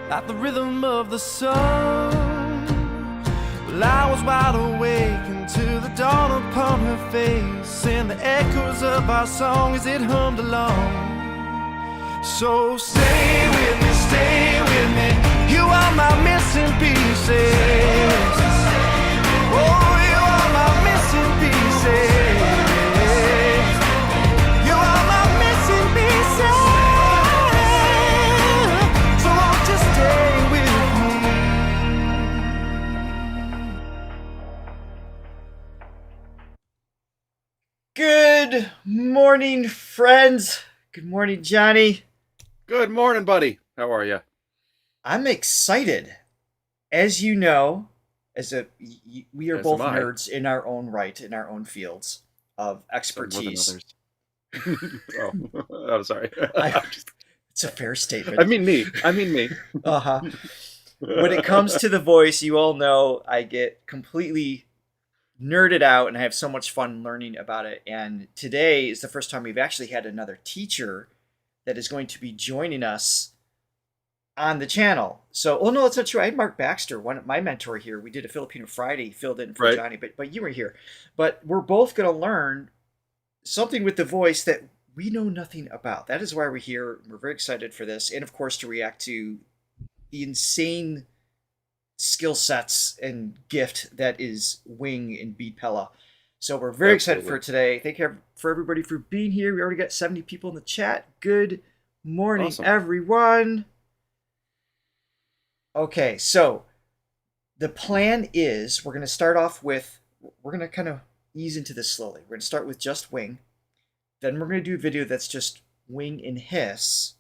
like the rhythm of the sun. Well, I was wide awake until the dawn upon her face, and the echoes of our song as it hummed along. So stay with me, you are my missing pieces. Oh, you are my missing pieces. You are my missing pieces. So won't you stay with me? Good morning, friends. Good morning, Johnny. Good morning, buddy. How are you? I'm excited. As you know, we are both nerds in our own right, in our own fields of expertise. Oh, I'm sorry. It's a fair statement. I mean me. Uh-huh. When it comes to the voice, you all know I get completely nerded out and I have so much fun learning about it. And today is the first time we've actually had another teacher that is going to be joining us on the channel. So, oh no, that's not true. I had Mark Baxter, my mentor here. We did a Filipino Friday, he filled in for Johnny, but you were here. But we're both going to learn something with the voice that we know nothing about. That is why we're here. We're very excited for this. And of course, to react to the insane skill sets and gift that is Wing and Beatpella. So we're very excited for today. Thank you for everybody for being here. We already got 70 people in the chat. Good morning, everyone. Okay, so the plan is we're going to start off with, we're going to kind of ease into this slowly. We're going to start with just Wing. Then we're going to do a video that's just Wing and Hiss.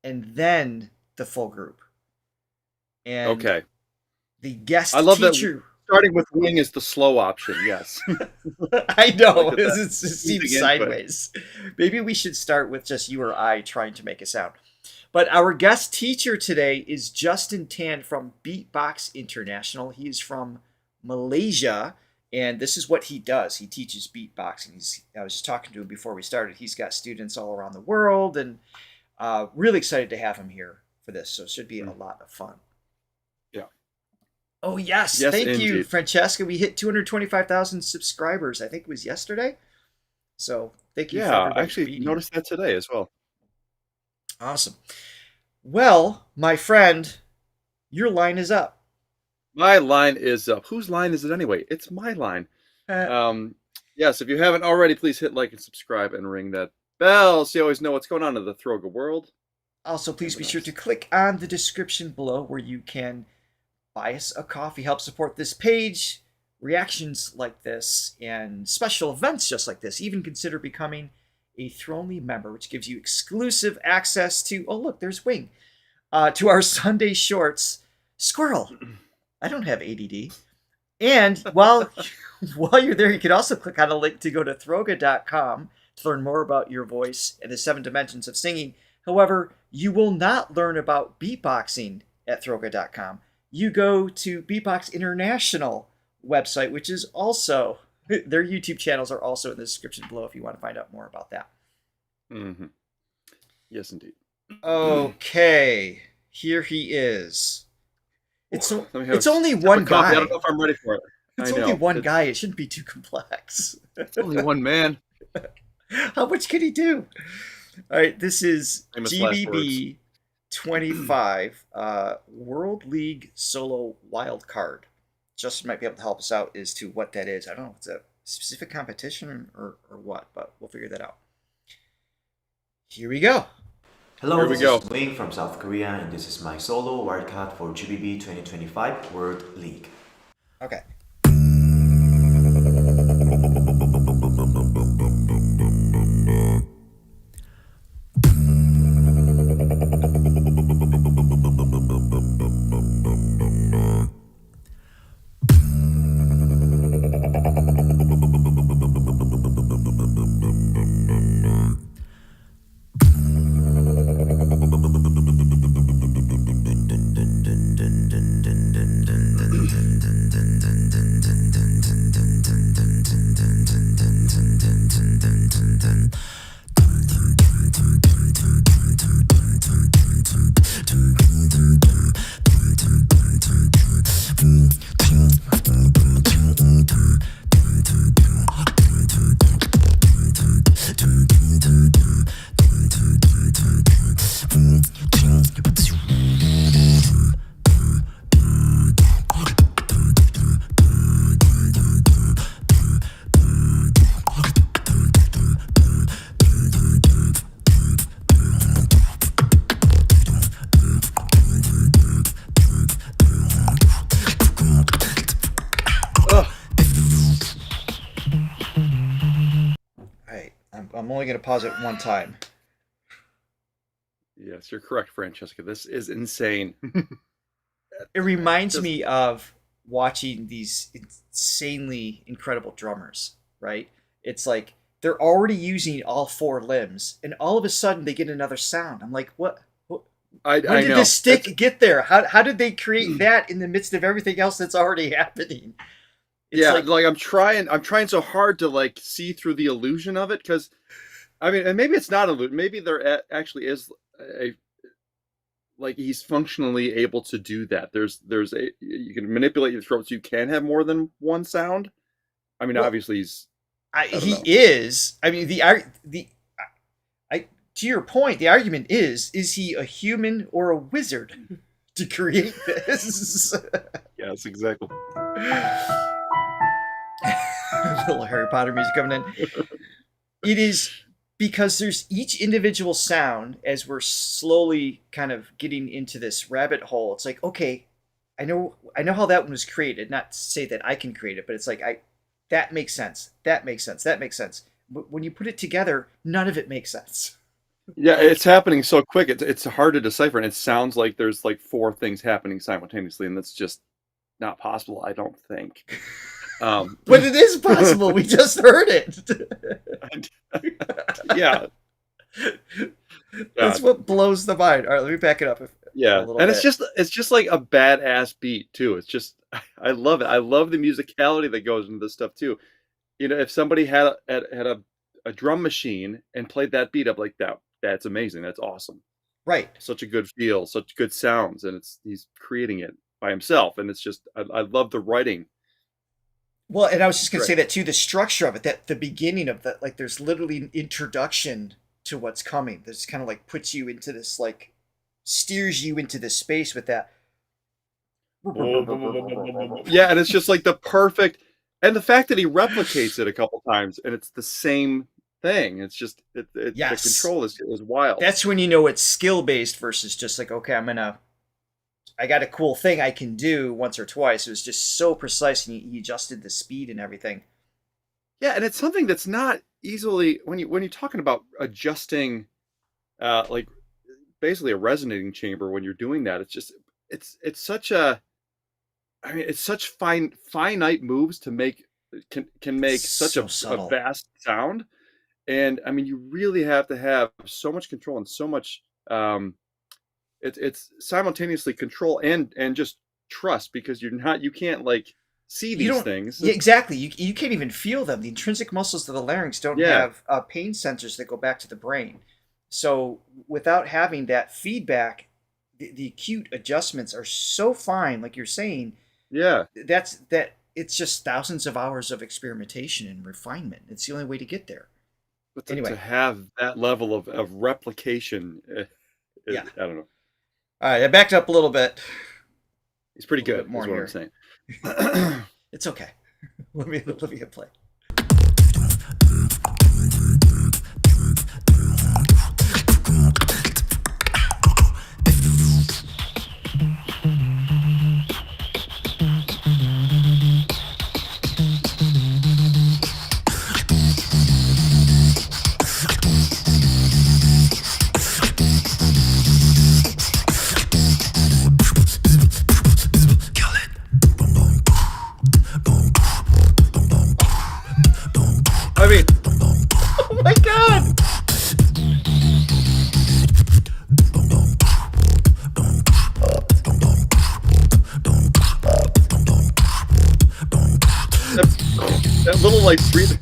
And then the full group. And okay. The guest I love teacher. That starting with Wing is the slow option, yes. I know, it seems sideways. Maybe we should start with just you or I trying to make a sound. But our guest teacher today is Justin Tan from Beatbox International. He is from Malaysia, and this is what he does. He teaches beatboxing. I was just talking to him before we started. He's got students all around the world, and really excited to have him here for this. So it should be a lot of fun. Yeah. Oh, yes. Thank you, Francesca. We hit 225,000 subscribers. I think it was yesterday. So thank you. Yeah, I actually noticed that today as well. Awesome. Well, my friend, your line is up. My line is up. Whose line is it anyway? It's my line. Yes, if you haven't already, please hit like and subscribe and ring that bell so you always know what's going on in the Throga world. Also, please be sure to click on the description below where you can buy us a coffee, help support this page, reactions like this, and special events just like this. Even consider becoming a Thronely member, which gives you exclusive access to, oh look, there's Wing, to our Sunday shorts. Squirrel, I don't have ADD. And while you're there, you can also click on a link to go to Throga.com to learn more about your voice and the 7 dimensions of singing. However, you will not learn about beatboxing at Throga.com. You go to Beatbox International website, which is also, their YouTube channels are also in the description below if you want to find out more about that. Mm-hmm. Yes, indeed. Okay, here he is. It's only one guy. I don't know if I'm ready for it. It's only one guy. It shouldn't be too complex. It's only one man. How much can he do? All right, this is GBB2025 World League Solo Wild Card. Justin might be able to help us out as to what that is. I don't know if it's a specific competition or what, but we'll figure that out. Here we go. Hello, this is Wing from South Korea, and this is my solo wildcard for GBB 2025 World League. Okay. I'm only going to pause it one time. Yes, you're correct, Francesca. This is insane. It reminds me of watching these insanely incredible drummers, right? It's like they're already using all 4 limbs, and all of a sudden they get another sound. I'm like, what? I When did know. this stick get there? How did they create that in the midst of everything else that's already happening? It's Yeah, like I'm trying so hard to like see through the illusion of it, because I mean, and maybe it's not illusion. Maybe there actually is a like he's functionally able to do that. There's a you can manipulate your throat so you can have more than one sound. I mean, Well, obviously he know. is. I mean, to your point, the argument is he a human or a wizard to create this? Yes, exactly. Little Harry Potter music coming in. It is because there's each individual sound as we're slowly kind of getting into this rabbit hole. It's like, okay, I know how that one was created. Not to say that I can create it, but it's like that makes sense. That makes sense. That makes sense. But when you put it together, none of it makes sense. Yeah, it's happening so quick. It's hard to decipher, and it sounds like there's like 4 things happening simultaneously, and that's just not possible, I don't think. But it is possible. We just heard it. Yeah. That's what blows the mind. All right, let me back it up. Yeah, little and bit. it's just like a badass beat too. It's just I love it. I love the musicality that goes into this stuff too. You know, if somebody had a drum machine and played that beat up like that, that's amazing. That's awesome. Right. Such a good feel, such good sounds, and he's creating it by himself, and it's just I love the writing. Well, and I was just going to say Right. that too, the structure of it, that the beginning of that, like there's literally an introduction to what's coming. That's kind of like puts you into this, like steers you into this space with that. Yeah, and it's just like the perfect, and the fact that he replicates it a couple times, and it's the same thing. It's just Yes. the control is wild. That's when you know it's skill based versus just like, okay, I got a cool thing I can do once or twice. It was just so precise, and he adjusted the speed and everything. Yeah, and it's something that's not easily when you're talking about adjusting, like basically a resonating chamber when you're doing that. It's just it's such a, I mean, it's such finite moves to make can make such So a subtle. vast sound, and I mean you really have to have so much control and so much. It's simultaneously control and just trust, because you can't like see You these don't- things. Yeah, exactly. You can't even feel them. The intrinsic muscles of the larynx don't Yeah. have pain sensors that go back to the brain. So without having that feedback, the acute adjustments are so fine, like you're saying. Yeah. It's just thousands of hours of experimentation and refinement. It's the only way to get there. But to, Anyway. to have that level of replication, Yeah. I don't know. All right, I backed up a little bit. He's pretty A little good, bit more is what here. I'm saying. It's okay. let me hit play. I mean, Oh my god! that little like breathing.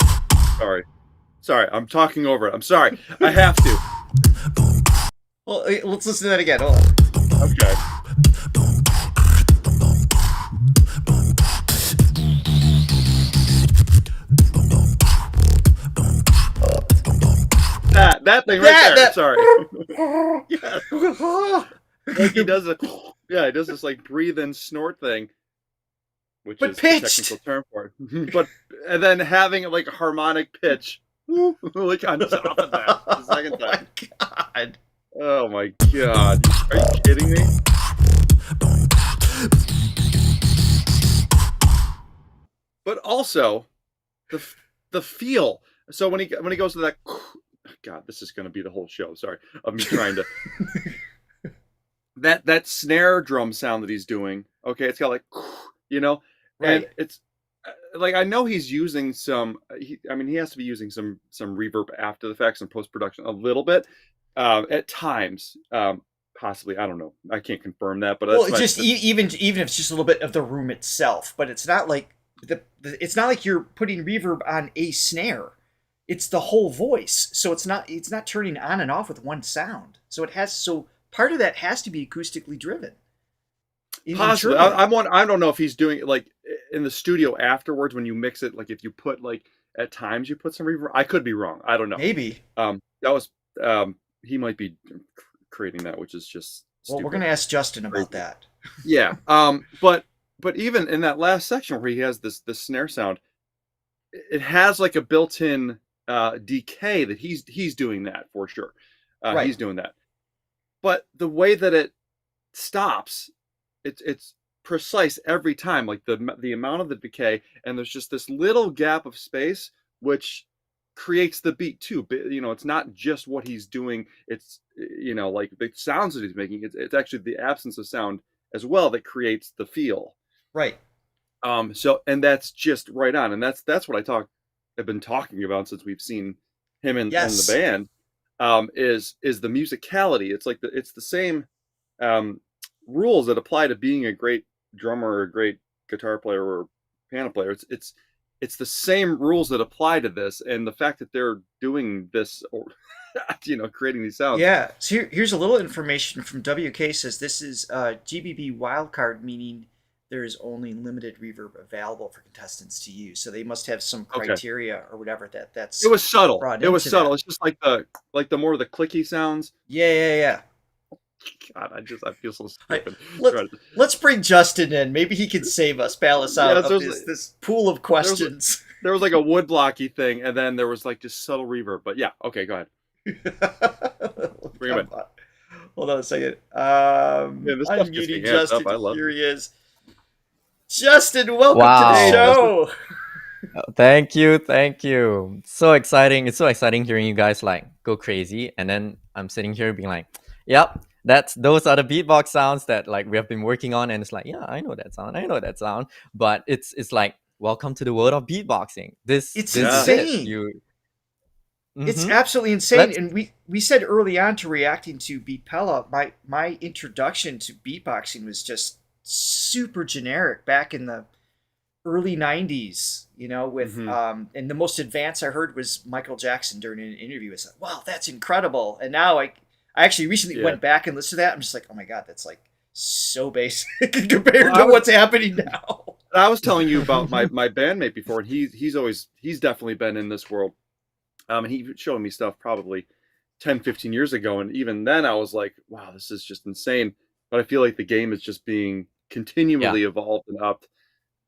Sorry, I'm talking over it. I'm sorry. I have to. Well, let's listen to that again. Hold on. Okay. That thing right there. That- Sorry. Yeah. Like he does a, yeah, he does this like breathe in snort thing, which But is pitched. the technical term for it. But and then having like a harmonic pitch, like on top of that, the second Oh time. my god! Oh my god, are you kidding me? But also, the feel. So when he goes to God, this is going to be the whole show. Sorry, of me trying to. that snare drum sound that he's doing. Okay, it's got like, and it's like I know he's using some. He has to be using some reverb after the fact, some post production, a little bit at times. Possibly, I don't know. I can't confirm that, but well, just even if it's just a little bit of the room itself, but it's not like it's not like you're putting reverb on a snare. It's the whole voice, so it's not turning on and off with one sound. So part of that has to be acoustically driven. Possibly, I don't know if he's doing it like in the studio afterwards when you mix it. Like if you put like at times you put some reverb. I could be wrong. I don't know. Maybe that was he might be creating that, which is just stupid. Well, we're gonna ask Justin about that. Yeah. But even in that last section where he has this snare sound, it has like a built-in decay that he's doing that for sure. Right. He's doing that. But the way that it stops, it's precise every time. Like the amount of the decay, and there's just this little gap of space which creates the beat too. It's not just what he's doing. It's like the sounds that he's making. It's actually the absence of sound as well that creates the feel. Right. So and that's just right on, and that's what I've been talking about since we've seen him in the band. Is the musicality. It's like it's the same rules that apply to being a great drummer or a great guitar player or piano player. It's the same rules that apply to this, and the fact that they're doing this or creating these sounds. Yeah. So here's a little information from WK. Says this is GBB wildcard, meaning there is only limited reverb available for contestants to use. So they must have some criteria or whatever that's. It was subtle. It was subtle. That. It's just like the more the clicky sounds. Yeah. God, I feel so stupid. Let's bring Justin in. Maybe he can save us, bail us out of this pool of questions. There was like a woodblocky thing, and then there was like just subtle reverb. But yeah, okay, go ahead. Bring him in. Hold on a second. I'm muting Justin. Here he is. Justin, welcome to the show. Thank you. So exciting. It's so exciting hearing you guys like go crazy, and then I'm sitting here being like, yep, those are the beatbox sounds that like we have been working on, and it's like, yeah, I know that sound. But it's like, welcome to the world of beatboxing. It's insane. It's absolutely insane. And we said early on to reacting to Beatpella, my introduction to beatboxing was just super generic back in the early 90s, with and the most advanced I heard was Michael Jackson during an interview. It's like, wow, that's incredible. And now I actually recently went back and listened to that. I'm just like, oh my God, that's like so basic compared to what's happening now. I was telling you about my bandmate before, and he's definitely been in this world. And he showed me stuff probably 10, 15 years ago. And even then I was like, wow, this is just insane. But I feel like the game is just being continually evolved and upped.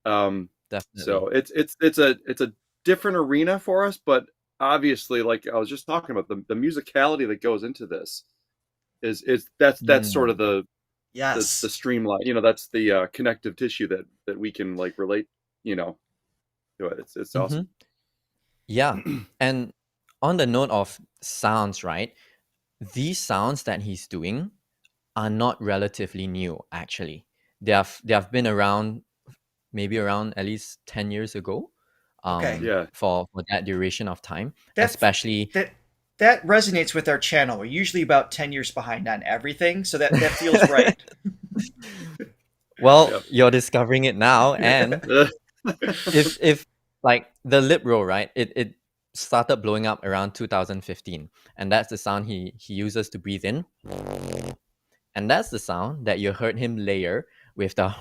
Definitely. So it's a different arena for us, but obviously, like I was just talking about, the musicality that goes into this that's sort of the streamline. That's the connective tissue that we can like relate, to it. It's awesome. Yeah, and on the note of sounds, right? These sounds that he's doing are not relatively new. Actually, they have been around. Maybe around at least 10 years ago, for that duration of time, especially that resonates with our channel. We're usually about 10 years behind on everything, so that feels right. Well, you're discovering it now, and if like the lip roll, right? It started blowing up around 2015, and that's the sound he uses to breathe in, and that's the sound that you heard him layer with the.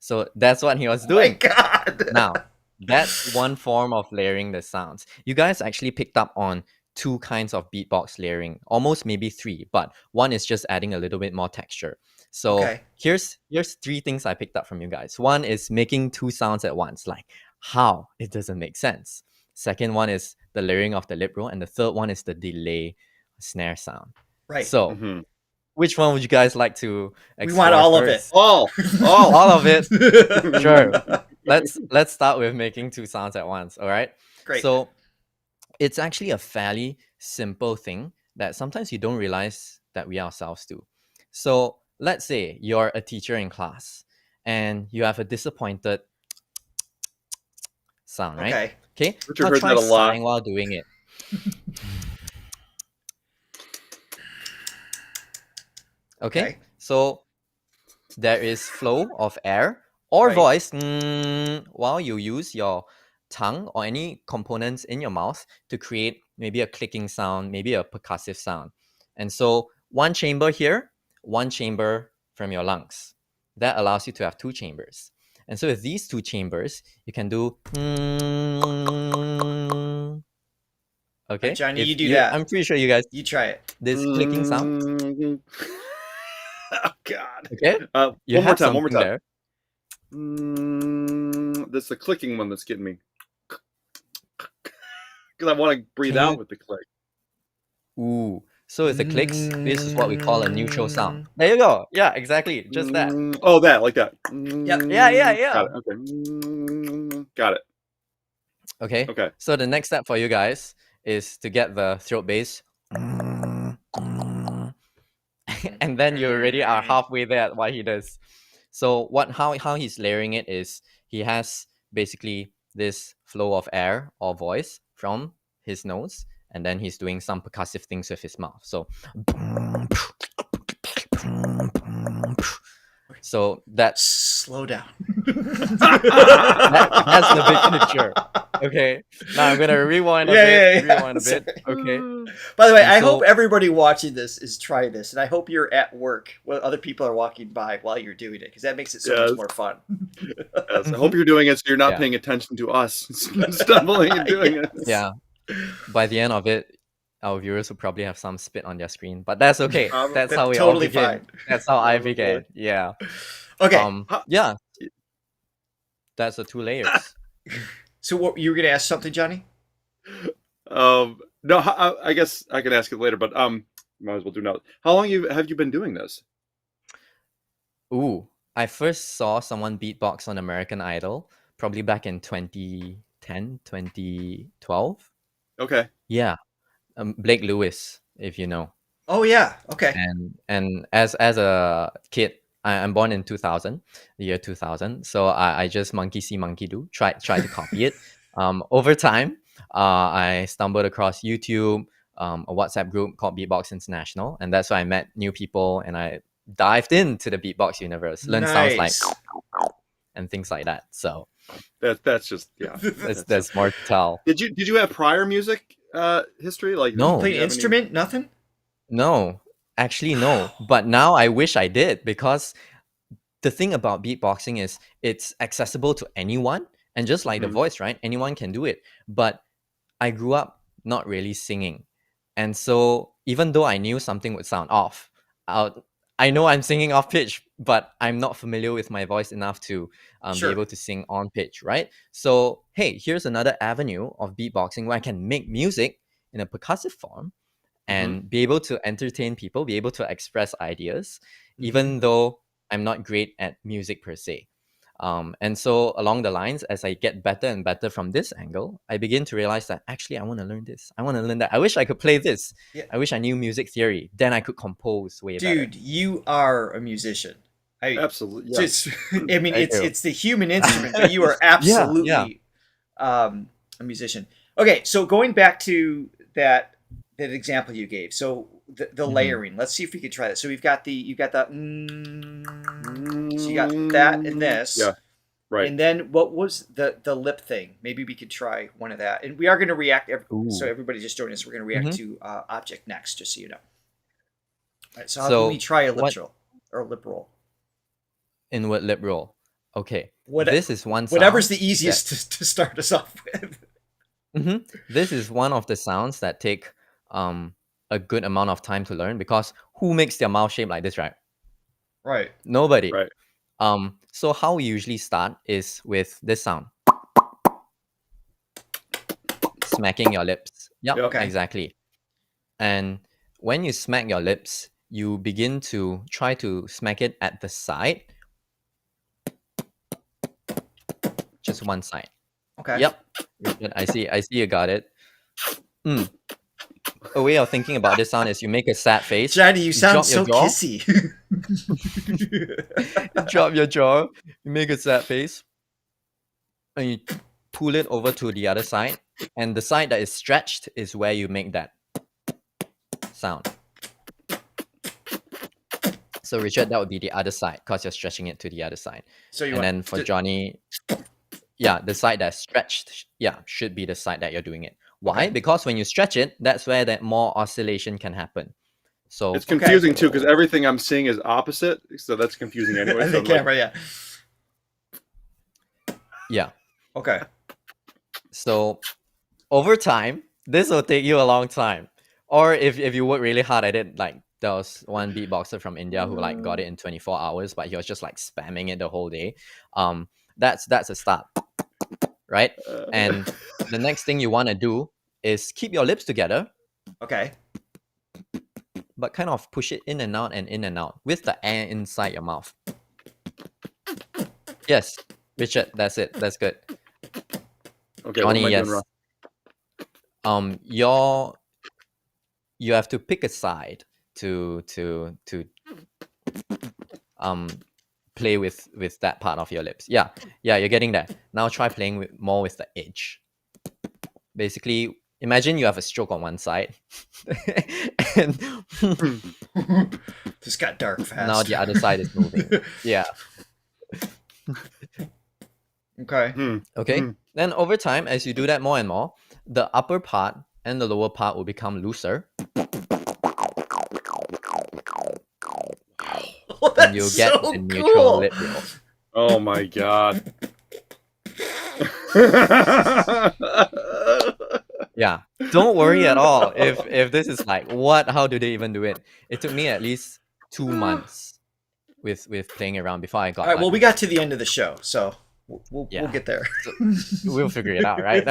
So that's what he was doing. Oh my God. Now, that's one form of layering the sounds. You guys actually picked up on two kinds of beatbox layering, almost maybe three, but one is just adding a little bit more texture. So here's three things I picked up from you guys. One is making two sounds at once, like how it doesn't make sense. Second one is the layering of the lip roll, and the third one is the delay snare sound. Right. So which one would you guys like to explore? We want all first? of it. All of it. Sure. let's start with making two sounds at once. All right. Great. So it's actually a fairly simple thing that sometimes you don't realize that we ourselves do. So let's say you're a teacher in class and you have a disappointed sound, right? Okay. Richard Now heard try that a lot. sighing while doing it. Okay. So there is flow of air or voice while you use your tongue or any components in your mouth to create maybe a clicking sound, maybe a percussive sound. And so one chamber here, one chamber from your lungs. That allows you to have two chambers. And so with these two chambers, you can do okay. Johnny, you do that. I'm pretty sure you guys You try it. This clicking sound. Oh God. Okay. One more time. There. That's the clicking one that's getting me. Because I want to breathe out with the click. Ooh. So with the clicks, this is what we call a neutral sound. There you go. Yeah, exactly. Just that. Oh, that, like that. Yep. Yeah. Got it. Okay. Got it. Okay. Okay. So the next step for you guys is to get the throat bass. And then you already are halfway there at what he does. So how he's layering it is he has basically this flow of air or voice from his nose, and then he's doing some percussive things with his mouth. So that's slow down. that's the big picture. Okay. Now I'm gonna rewind a bit. Rewind a bit. Okay. By the way, I hope everybody watching this is trying this, and I hope you're at work while other people are walking by while you're doing it, because that makes it so much more fun. Yes, I hope you're doing it so you're not paying attention to us stumbling and doing it. Yeah. By the end of it, our viewers will probably have some spit on their screen, but that's okay. That's how we all begin. Fine. That's how I began. Yeah. Okay. Yeah. That's the two layers. So what, you were gonna ask something, Johnny? No, I guess I can ask it later, but might as well do now. How long have you been doing this? Ooh, I first saw someone beatbox on American Idol probably back in 2010, 2012. Okay. Yeah, Blake Lewis, if you know. Oh yeah. Okay. And as a kid, I'm born in 2000, the year 2000. So I just monkey see, monkey do, try to copy it. Over time, I stumbled across YouTube, a WhatsApp group called Beatbox International, and that's where I met new people, and I dived into the beatbox universe, learned sounds like and things like that. So that's just that's more to tell. Did you have prior music history? Like no, play instrument, nothing? No. Actually, no. But now I wish I did, because the thing about beatboxing is it's accessible to anyone. And just like the voice, right? Anyone can do it. But I grew up not really singing. And so even though I knew something would sound off, I know I'm singing off pitch, but I'm not familiar with my voice enough to be able to sing on pitch, right? So, hey, here's another avenue of beatboxing where I can make music in a percussive form and be able to entertain people, be able to express ideas, even though I'm not great at music per se. And so along the lines, as I get better and better from this angle, I begin to realize that actually I want to learn this. I want to learn that. I wish I could play this. Yeah. I wish I knew music theory. Then I could compose way better. Dude, you are a musician. Absolutely. Yeah. Just, I mean, it's the human instrument, but you are absolutely a musician. Okay, so going back to that example you gave. So the layering. Let's see if we can try that. So you got the so you got that and this. Yeah. Right. And then what was the lip thing? Maybe we could try one of that. And we are going to react. So everybody just join us. We're going to react to Object next, just so you know. All right, so how can we try a lip roll or a lip roll? Inward lip roll. Okay. This is one sound. Whatever's the easiest to start us off with. This is one of the sounds that take a good amount of time to learn, because who makes their mouth shape like this, right? Right. Nobody. Right. So how we usually start is with this sound. Smacking your lips. Yep, okay. Exactly. And when you smack your lips, you begin to try to smack it at the side. just one side. Okay. Yep. Richard, I see you got it. A way of thinking about this sound is you make a sad face. Johnny, you sound drop your so jaw. kissy. You drop your jaw, you make a sad face, and you pull it over to the other side. And the side that is stretched is where you make that sound. So Richard, that would be the other side because you're stretching it to the other side. So you And want then for Johnny, yeah, the side that's stretched, yeah, should be the side that you're doing it. Why? Okay. Because when you stretch it, that's where that more oscillation can happen. So It's confusing too because everything I'm seeing is opposite, so that's confusing anyway. the So I'm camera, like, yeah. Okay. So over time, this will take you a long time. Or if you work really hard at it, like there was one beatboxer from India who like got it in 24 hours, but he was just like spamming it the whole day. That's a start, right? And the next thing you want to do is keep your lips together, Okay. but kind of push it in and out with the air inside your mouth. Yes, Richard, that's it. That's good. okay, Johnny, what am I yes. doing wrong? You have to pick a side to play with that part of your lips. Yeah, you're getting there. Now try playing more with the edge. Basically, imagine you have a stroke on one side, and This got dark fast. now the other side is moving. Yeah. Okay. Okay. Then over time, as you do that more and more, the upper part and the lower part will become looser. Oh, And you'll get so the neutral cool. lip roll. Oh my god. Yeah. Don't worry at all if this is like, how do they even do it? It took me at least 2 months with playing around before I got All right. Well, like, we got to the end of the show, so we'll Yeah. get there. we'll figure it out, right?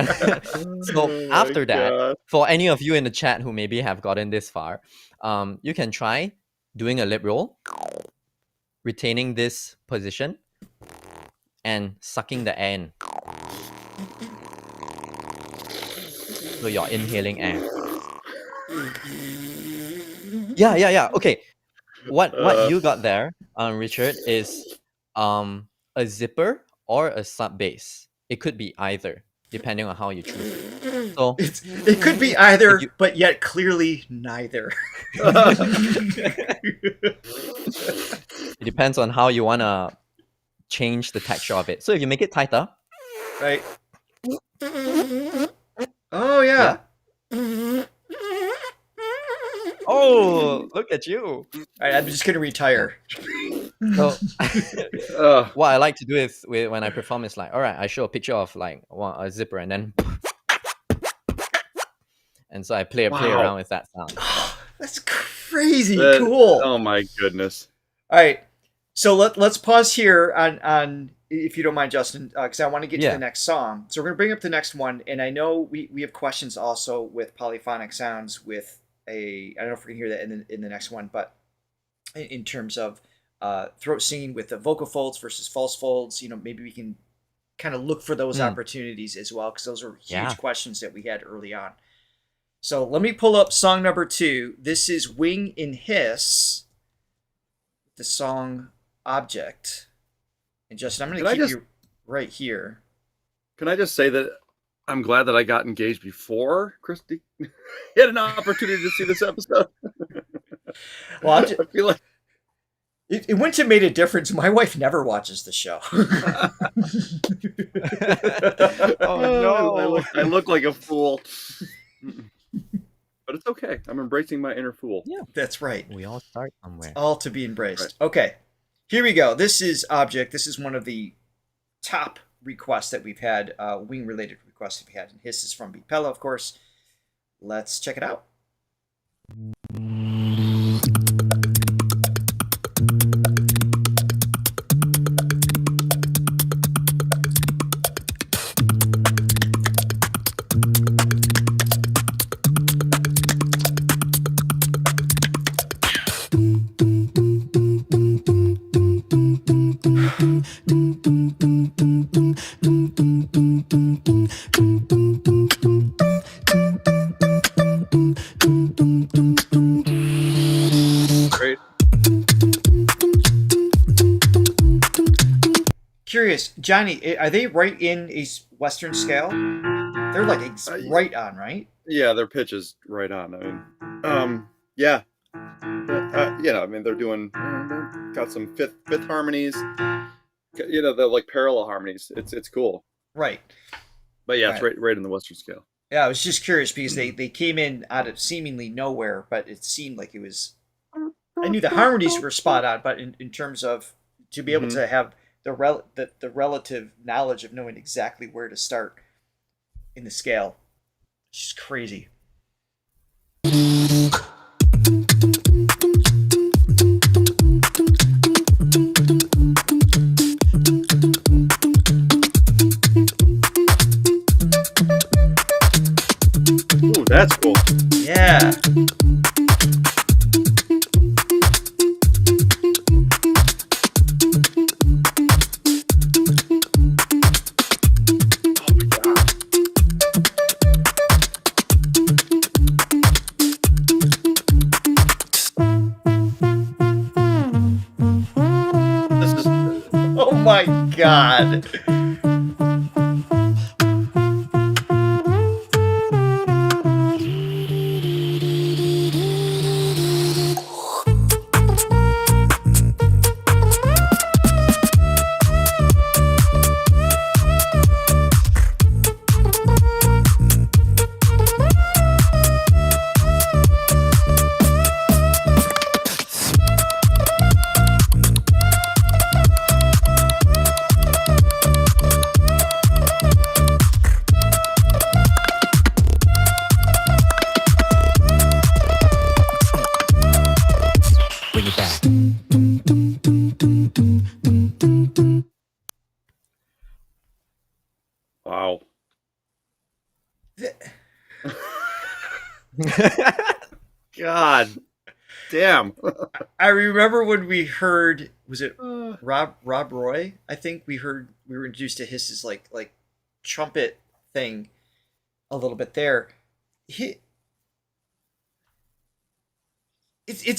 So Oh my after that, God. for any of you in the chat who maybe have gotten this far, you can try doing a lip roll, retaining this position, and sucking the air in. So you're inhaling air. Yeah. Okay. What you got there, Richard, is a zipper or a sub bass. It could be either, depending on how you choose it. So It could be either, If you- but yet clearly neither. it depends on how you wanna change the texture of it. So if you make it tighter, Right. Oh yeah. oh, look at you. All right. I'm just gonna retire. So Ugh. what I like to do is when I perform is like, all right, I show a picture of like a zipper and then, and so I play Wow. around with that sound. That's crazy That- cool. Oh my goodness. All right. So let's pause here on if you don't mind, Justin, because I want to get to Yeah. the next song. So we're gonna bring up the next one, and I know we have questions also with polyphonic sounds. With I don't know if we're gonna hear that in the next one, but in terms of throat singing with the vocal folds versus false folds, maybe we can kind of look for those opportunities as well, because those are huge Yeah. questions that we had early on. So let me pull up song number 2. This is Wing in Hiss, the song Object. And Justin, I'm going to keep you right here. Can I just say that I'm glad that I got engaged before Christy had an opportunity to see this episode. Well, I feel like it wouldn't have made a difference. My wife never watches the show. Oh no. I look like a fool. But it's okay. I'm embracing my inner fool. Yeah. That's right. We all start somewhere. All to be embraced. Right. Okay, here we go. This is Object. This is one of the top requests that we've had, wing-related requests that we've had. And Hiss is from Beatpella, of course. Let's check it out. curious, Johnny, are they right in a Western scale? They're like right on, right? Yeah, their pitch is right on. I mean, yeah. I mean, they're doing got some fifth harmonies. They're like parallel harmonies. It's cool. Right. But yeah, it's right in the Western scale. Yeah, I was just curious because they came in out of seemingly nowhere, but it seemed like it was. I knew the harmonies were spot on, but in terms of to be able to have the relative knowledge of knowing exactly where to start in the scale, it's just crazy. Ooh, that's cool. Yeah. Oh my god. Wow. God damn. I remember when we heard, was it Rob Roy? I think we were introduced to his like trumpet thing a little bit there. It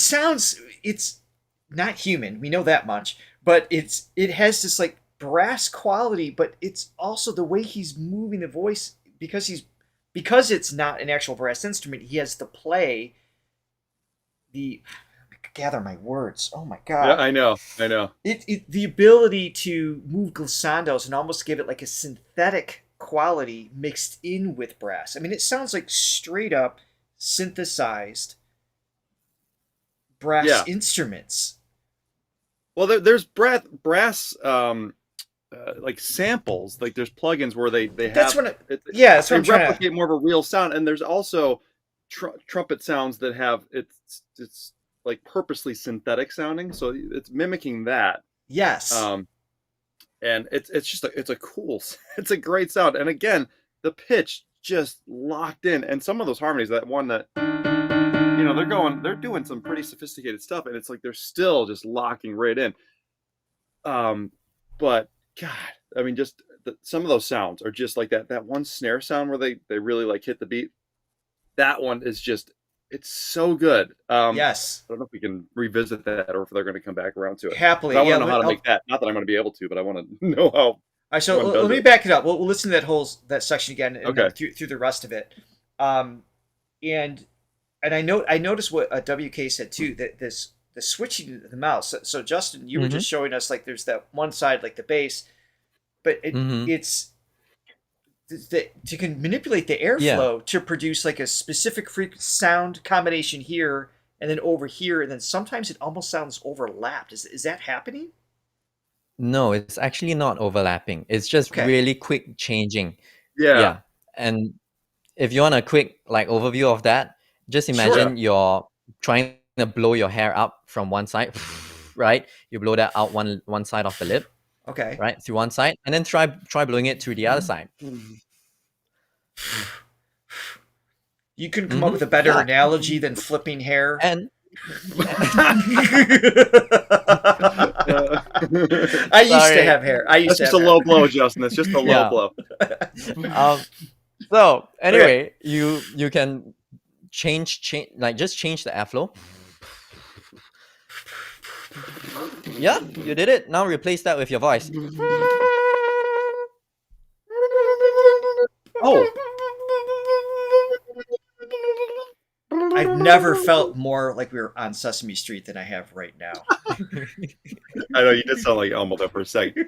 sounds, it's not human, we know that much, but it has this like brass quality, but it's also the way he's moving the voice because it's not an actual brass instrument. He has to play gather my words. Oh my god! Yeah, I know. The ability to move glissandos and almost give it like a synthetic quality mixed in with brass. I mean, it sounds like straight up synthesized brass instruments. Well, there's brass like samples, like there's plugins where they have that's what that's what I'm trying replicate more of a real sound, and there's also trumpet sounds that have it's like purposely synthetic sounding, so it's mimicking that. Yes. And it's a great sound, and again the pitch just locked in, and some of those harmonies, that one that they're doing some pretty sophisticated stuff, and it's like they're still just locking right in. But God, I mean, just some of those sounds are just like that one snare sound where they really like hit the beat. That one is just, it's so good. Yes. I don't know if we can revisit that or if they're going to come back around to it. Happily. I want to know how to make that. Not that I'm going to be able to, but I want to know how. All right, so let me back it up. We'll listen to that section again and okay. through the rest of it. And I noticed what WK said too, that the switching the mouse. So Justin, you were just showing us like there's that one side like the bass, but it's to can manipulate the airflow to produce like a specific sound combination here and then over here, and then sometimes it almost sounds overlapped. Is that happening? No, it's actually not overlapping. It's just really quick changing. Yeah. And if you want a quick like overview of that, just imagine you're trying to blow your hair up from one side, right? You blow that out one side of the lip. Okay. Right, through one side, and then try blowing it through the other side. You couldn't come up with a better analogy than flipping hair. And I used to have hair. It's just a low blow, Justin. It's just a low blow. So anyway, you can change the airflow. Yeah, you did it. Now replace that with your voice. Oh. I've never felt more like we were on Sesame Street than I have right now. I know you did sound like Elmo there for a second.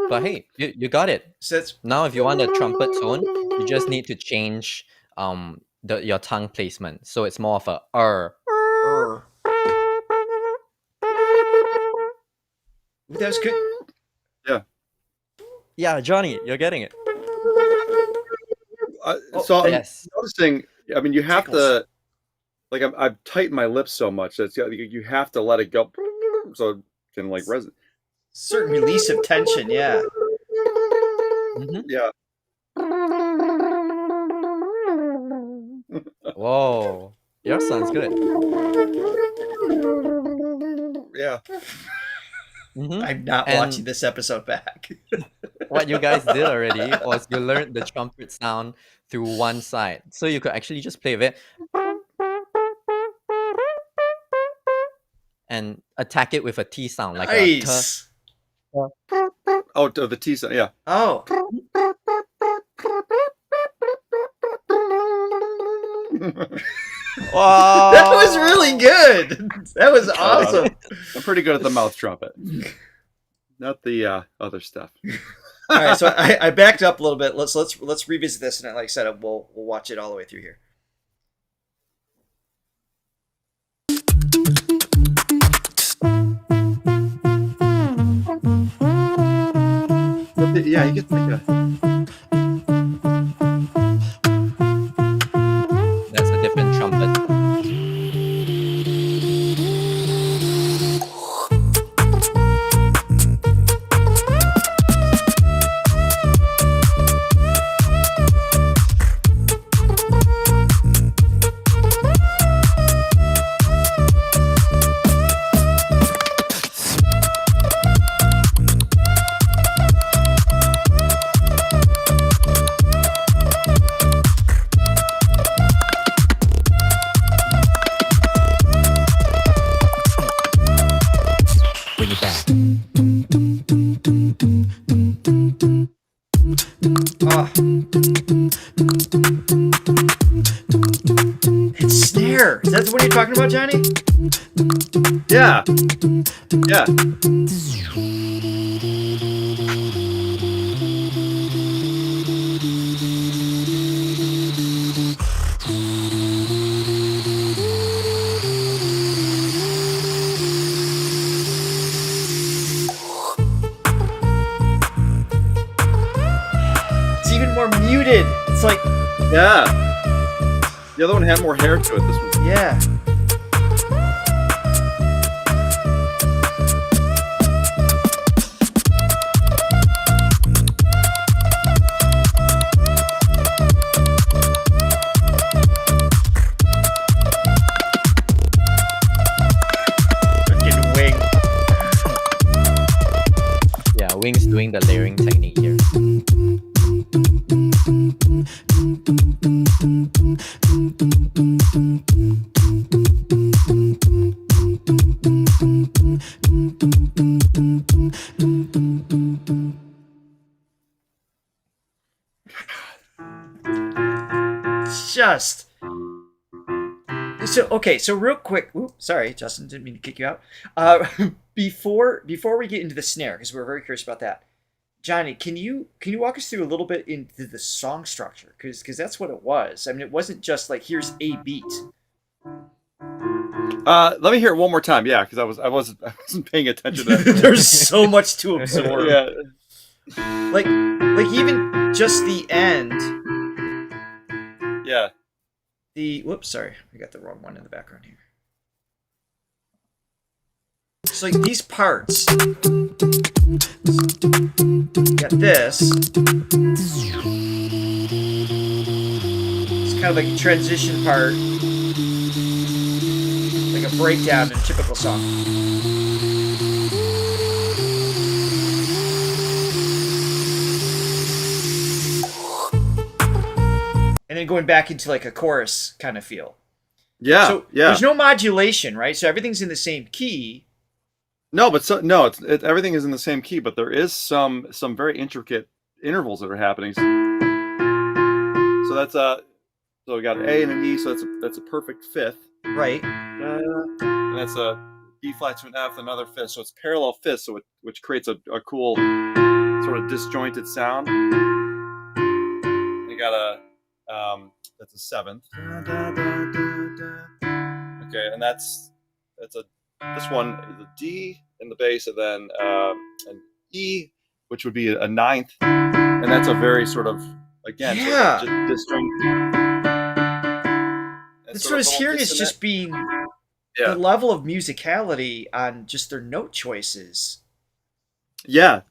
But hey, you got it. So it's, Now, if you want a trumpet tone, you just need to change your tongue placement. So it's more of a that was good. Yeah. Yeah, Johnny, you're getting it. So I'm Yes. noticing, I mean, you have Tickles. to, like, I've tightened my lips so much that you have to let it go, so it can like resonate. Certain release of tension, yeah. Mhm. Yeah. Whoa, yours sounds good. Yeah. Mhm. I'm not And- watching this episode back. What you guys did already was you learned the trumpet sound through one side. So you could actually just play with it and attack it with a T sound, like a t. Nice. Oh, the T sound, yeah. Oh, Wow. that was really good. That was awesome. I'm pretty good at the mouth trumpet, not the other stuff. All right, so I backed up a little bit. Let's revisit this, and like I said, we'll watch it all the way through here. Yeah, you get like a. That's a different trumpet. Bring it back. Oh. It's snare. Is that the one you're talking about, Johnny? Yeah. Yeah. It's even more muted. It's like, Yeah. The other one had more hair to it. This one. yeah. Freaking wing. Yeah, Wing's doing the layering technique here. Just so real quick. Oops, sorry, Justin, didn't mean to kick you out. Before we get into the snare, because we're very curious about that, Johnny, can you walk us through a little bit into the song structure, because that's what it was. I mean, it wasn't just like here's a beat. Let me hear it one more time. Yeah, because I wasn't paying attention to that. There's so much to absorb. Yeah. Like even just the end. Yeah. Whoops, sorry, I got the wrong one in the background here. It's like these parts. Got this. It's kind of like a transition part, like a breakdown in a typical song. And then going back into like a chorus kind of feel. Yeah. So yeah. there's no modulation, right? So everything's in the same key. No, but everything is in the same key, but there is some very intricate intervals that are happening. So that's so we got an A and an E, so that's a perfect fifth. Right. And that's a E flat to an F, another fifth. So it's parallel fifths, so which creates a cool sort of disjointed sound. You got a that's a seventh. Okay, and this one is a D in the bass, and then an E, which would be a ninth, and that's a very sort of sort of disjointed. That's what I was hearing is just being the level of musicality on just their note choices. Yeah.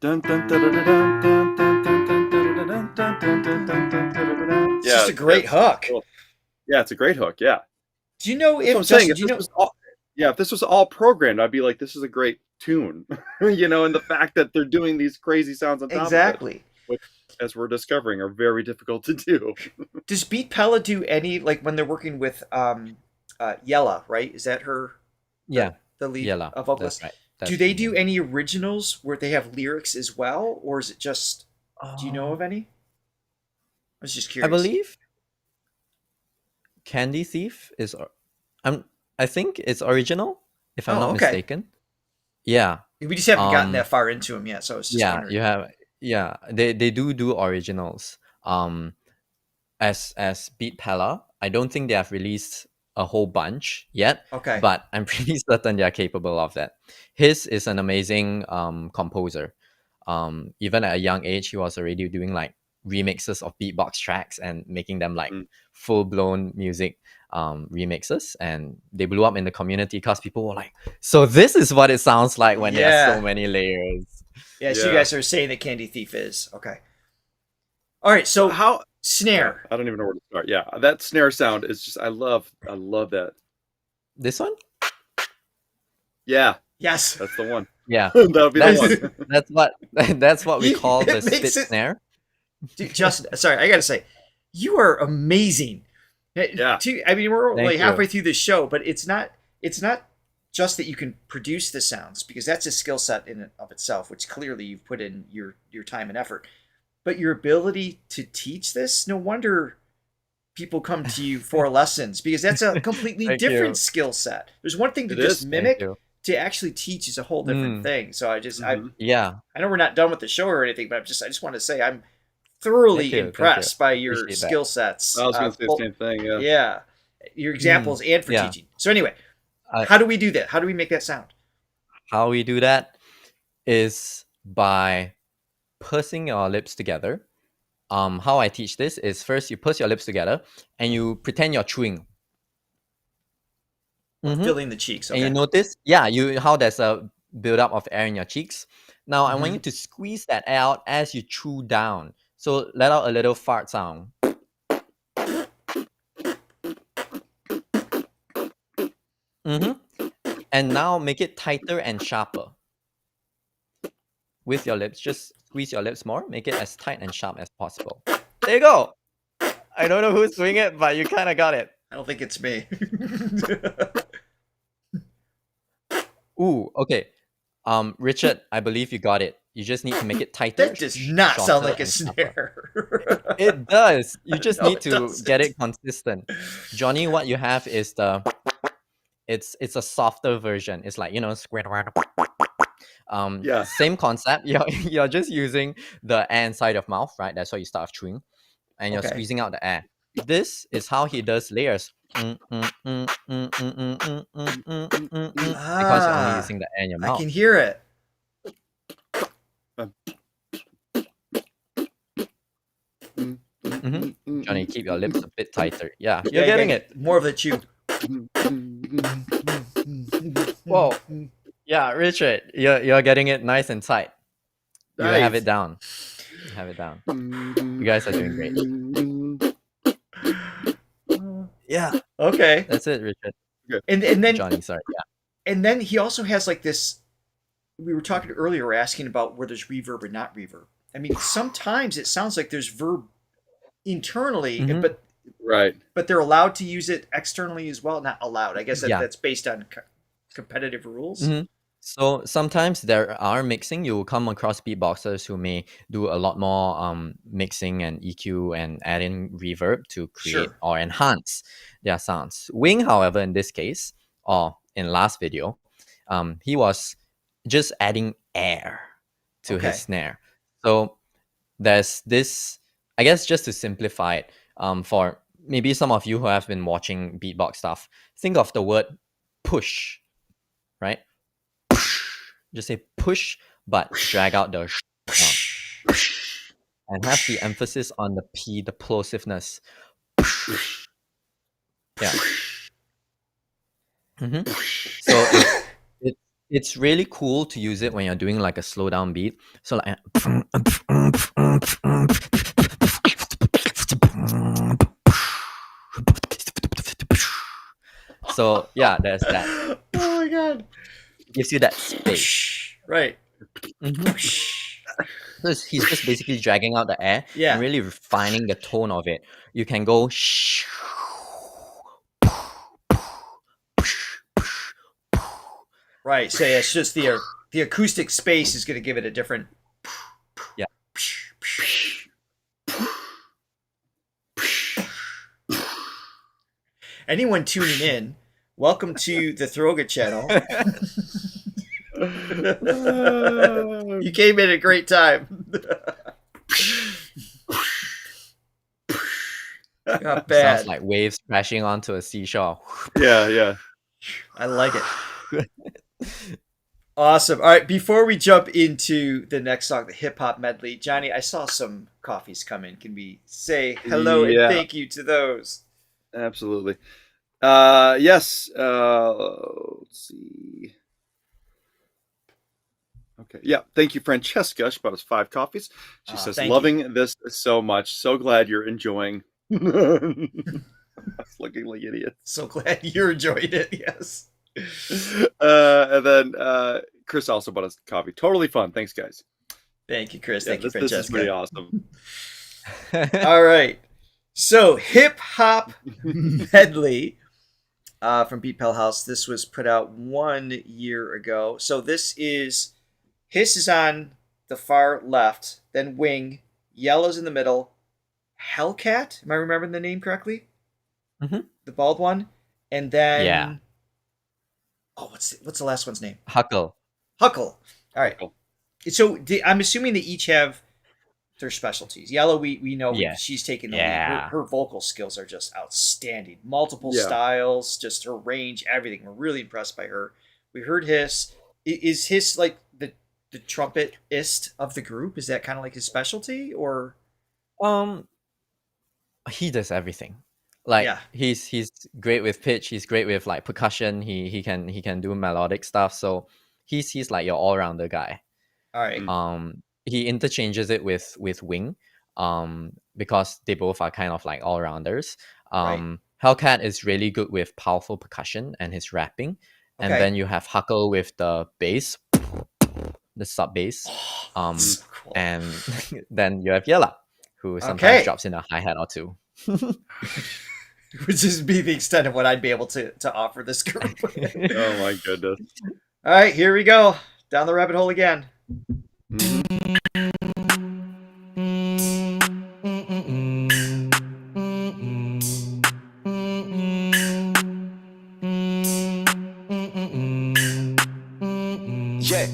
It's just a great hook. Cool. Yeah, it's a great hook. Yeah. Do you know if if this was all programmed, I'd be like, this is a great tune, and the fact that they're doing these crazy sounds on top of it, which, as we're discovering, are very difficult to do. Does Beatpella do any, like when they're working with Yella, right? Is that her? Yeah. The lead Yella, vocalist. that's right. Do they do any originals where they have lyrics as well, or is it just? Do you know of any? I was just curious. I believe Candy Thief is. I think it's original, if I'm not mistaken. Yeah. We just haven't gotten that far into them yet, so I was just wondering. You have. Yeah, they do originals. As Beatpella, I don't think they have released a whole bunch yet. Okay. But I'm pretty certain they are capable of that. His is an amazing composer. Even at a young age, he was already doing like remixes of beatbox tracks and making them like full-blown music remixes, and they blew up in the community because people were like, so this is what it sounds like when there's so many layers. So you guys are saying that Candy Thief is okay. All right, so how snare? I don't even know where to start. Yeah, that snare sound is just I love that. This one? Yeah. Yes. That's the one. Yeah. That'll be the one. That's what we call the spit snare. Dude, Justin, sorry, I gotta say, you are amazing. Yeah. I mean, we're only halfway through the show, but it's not just that you can produce the sounds, because that's a skill set in and of itself, which clearly you've put in your time and effort. But your ability to teach this, no wonder people come to you for lessons, because that's a completely different skill set. There's one thing to just mimic, to actually teach is a whole different thing. So I know we're not done with the show or anything, but I just want to say I'm thoroughly impressed by your skill sets. I was going to say the same thing. Yeah, your examples and for teaching. So anyway, how do we do that? How do we make that sound? How we do that is by pursing your lips together. How I teach this is first you purse your lips together and you pretend you're chewing. Filling the cheeks. Okay. And you notice, how there's a buildup of air in your cheeks. Now I want you to squeeze that air out as you chew down. So let out a little fart sound. And now make it tighter and sharper. With your lips, just squeeze your lips more. Make it as tight and sharp as possible. There you go. I don't know who's doing it, but you kind of got it. I don't think it's me. Ooh, okay. Richard, I believe you got it. You just need to make it tighter. That does not sound like a snare. It does. You just need to get it consistent. Johnny, what you have is it's a softer version. It's like, square around. Same concept. You're just using the air inside of mouth, right? That's why you start off chewing, and you're squeezing out the air. This is how he does layers. Because you're only using the air in your mouth. I can hear it. Johnny, keep your lips a bit tighter. Yeah, you're getting it. More of the chew. Whoa. Yeah, Richard, you're getting it nice and tight. You have it down. You guys are doing great. Yeah. Okay. That's it, Richard. And then Johnny, sorry. Yeah. And then he also has like this. We were talking earlier, asking about where there's reverb and not reverb. I mean, sometimes it sounds like there's verb internally, but they're allowed to use it externally as well. Not allowed. I guess that's based on competitive rules. So sometimes there are mixing. You will come across beatboxers who may do a lot more mixing and EQ and add in reverb to create Sure. or enhance their sounds. Wing, however, in this case, or in last video, he was just adding air to Okay. his snare. So there's this, I guess, just to simplify it, for maybe some of you who have been watching beatbox stuff, think of the word push, right? Just say push, but drag out the sound. And have the emphasis on the P, the plosiveness. Yeah. So it's really cool to use it when you're doing like a slow down beat. So like so yeah, there's that. Oh my god. Gives you that space. Right. So he's just basically dragging out the air and really refining the tone of it. You can go right. So yeah, it's just the acoustic space is going to give it a different. Yeah. Anyone tuning in, welcome to the Throga channel. You came in at a great time. Not bad. Sounds like waves crashing onto a seashore. Yeah. I like it. Awesome. All right, before we jump into the next song, the hip hop medley, Johnny, I saw some coffees come in. Can we say hello and thank you to those? Absolutely. Yes. Let's see. Okay. Yeah. Thank you, Francesca. She bought us 5 coffees. She says, loving this so much. So glad you're enjoying. I was looking like idiots. So glad you're enjoying it. Yes. And then Chris also bought us coffee. Totally fun. Thanks, guys. Thank you, Chris. Thank you, Francesca. This is pretty awesome. All right. So, hip hop medley from Beatpella House. This was put out 1 year ago. So this is Hiss is on the far left, then Wing, Yellow's in the middle, Hellcat. Am I remembering the name correctly? Mm-hmm. The bald one, and then oh, what's the last one's name? Huckle. All right. Huckle. So I'm assuming they each have their specialties. Yellow, we know she's taking the lead. Her vocal skills are just outstanding. Multiple styles, just her range, everything. We're really impressed by her. We heard Hiss. Is Hiss like the trumpetist of the group? Is that kind of like his specialty, or? He does everything. Like he's great with pitch. He's great with like percussion. He can do melodic stuff. So he's like your all rounder guy. All right. He interchanges it with Wing, because they both are kind of like all rounders. Hellcat is really good with powerful percussion and his rapping, and then you have Huckle with the bass, the sub bass, so cool. And then you have Yella, who sometimes drops in a hi hat or two. Which is be the extent of what I'd be able to offer this group. Oh my goodness! All right, here we go down the rabbit hole again. Yeah,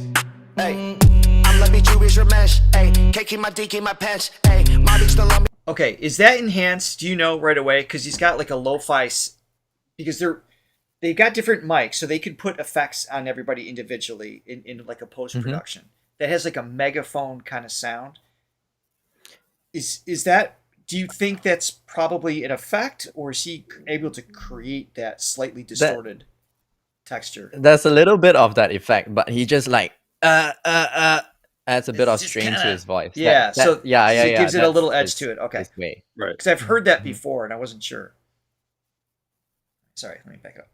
hey, I'm like me Jewish revenge, hey, can't keep my D, keep my pants, hey, my bitch still on me. Okay, is that enhanced? Do you know right away? Because he's got like a lo-fi, because they got different mics, so they could put effects on everybody individually in like a post-production. That has like a megaphone kind of sound. Is that, do you think that's probably an effect, or is he able to create that slightly distorted texture? There's a little bit of that effect, but he just like adds a bit of strain to his voice. Yeah, it gives it a little edge to it. Okay. Way. Right. Because I've heard that before and I wasn't sure. Sorry, let me back up.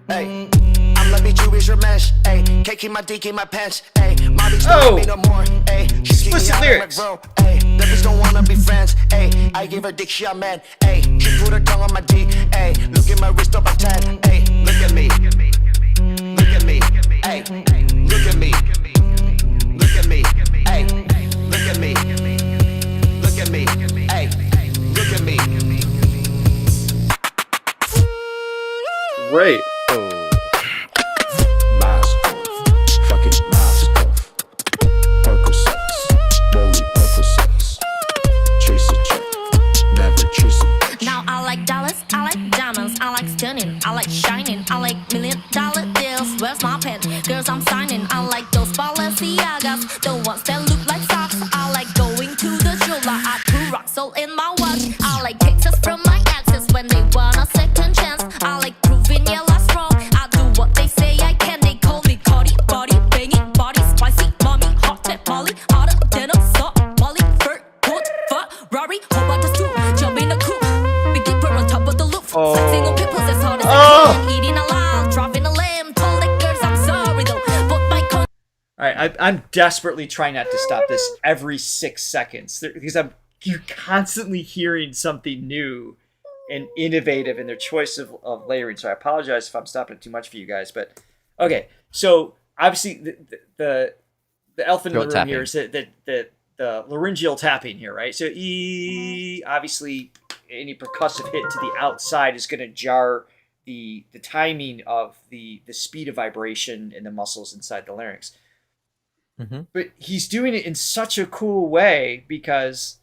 Hey, I'm like me Jewish revenge, hey, can't keep my D, keep my pants, hey, my bitch don't want me no more, hey, she's explicit lyrics. Hey, the bitch don't wanna be friends, hey, I give her dick, she a man, hey, she put her tongue on my D, hey, look at my wrist up a tan, hey, look at me, hey, great. Oh. Mask off, fucking mask off. Percocets, Molly Percocets. Chase a check, never chase a. Now I like dollars, I like diamonds, I like stunning, I like shining, I like $1 million deals. Where's my pen? Girls I'm signing. I like those Balenciagas, the ones that look like socks. I like going to the jeweler. I put rock salt in my watch. I like pictures from my exes when they want a second chance. I like proving yeah last strong. I do what they say I can. They call me Cardi, body banging, body spicy, mommy, hot tap Molly, hotter than a salt, Molly, fur, hood, Ferrari, hope I just do jump in the coupe, big dipper on top of the loop, flexing on people as hard as I can, eating a lot, dropping a lamb, told the girls I'm sorry though, but my con. All right, I'm desperately trying not to stop this every 6 seconds because you're constantly hearing something new and innovative in their choice of layering. So I apologize if I'm stopping it too much for you guys, but okay. So obviously the elephant in the room tapping here is the laryngeal tapping here, right? So obviously any percussive hit to the outside is going to jar the timing of the speed of vibration in the muscles inside the larynx. Mm-hmm. But he's doing it in such a cool way because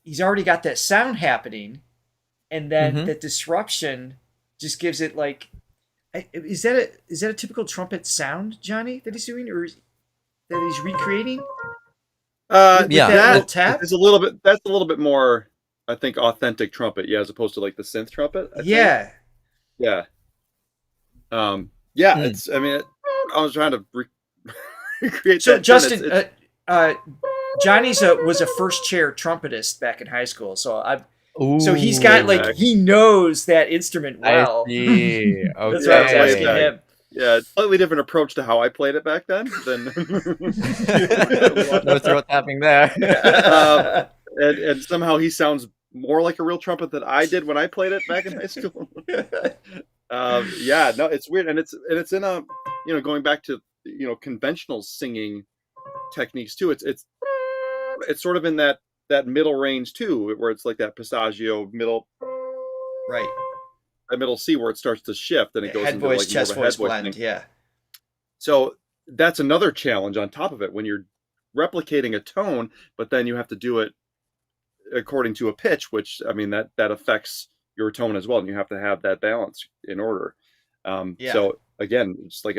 he's already got that sound happening, and then the disruption just gives it like. Is that a typical trumpet sound, Johnny, that he's doing, or that he's recreating? Yeah, that tap. It's a little bit. That's a little bit more, I think, authentic trumpet. Yeah, as opposed to like the synth trumpet. I think. Yeah. Yeah. It's. I mean, I was trying to recreate. So that Justin, Johnny's was a first chair trumpetist back in high school. So so he's got like he knows that instrument well. I see. Okay. That's why I was asking him. Yeah, slightly different approach to how I played it back then than No throat tapping there. and somehow he sounds more like a real trumpet than I did when I played it back in high school. No, it's weird, and it's in a going back to conventional singing techniques too. It's sort of in that middle range too, where it's like that passaggio middle, right? That middle C where it starts to shift and it goes head into voice, like chest more of a voice head voice blend. thing. Yeah. So that's another challenge on top of it when you're replicating a tone, but then you have to do it according to a pitch, which I mean that affects your tone as well, and you have to have that balance in order. So again, just like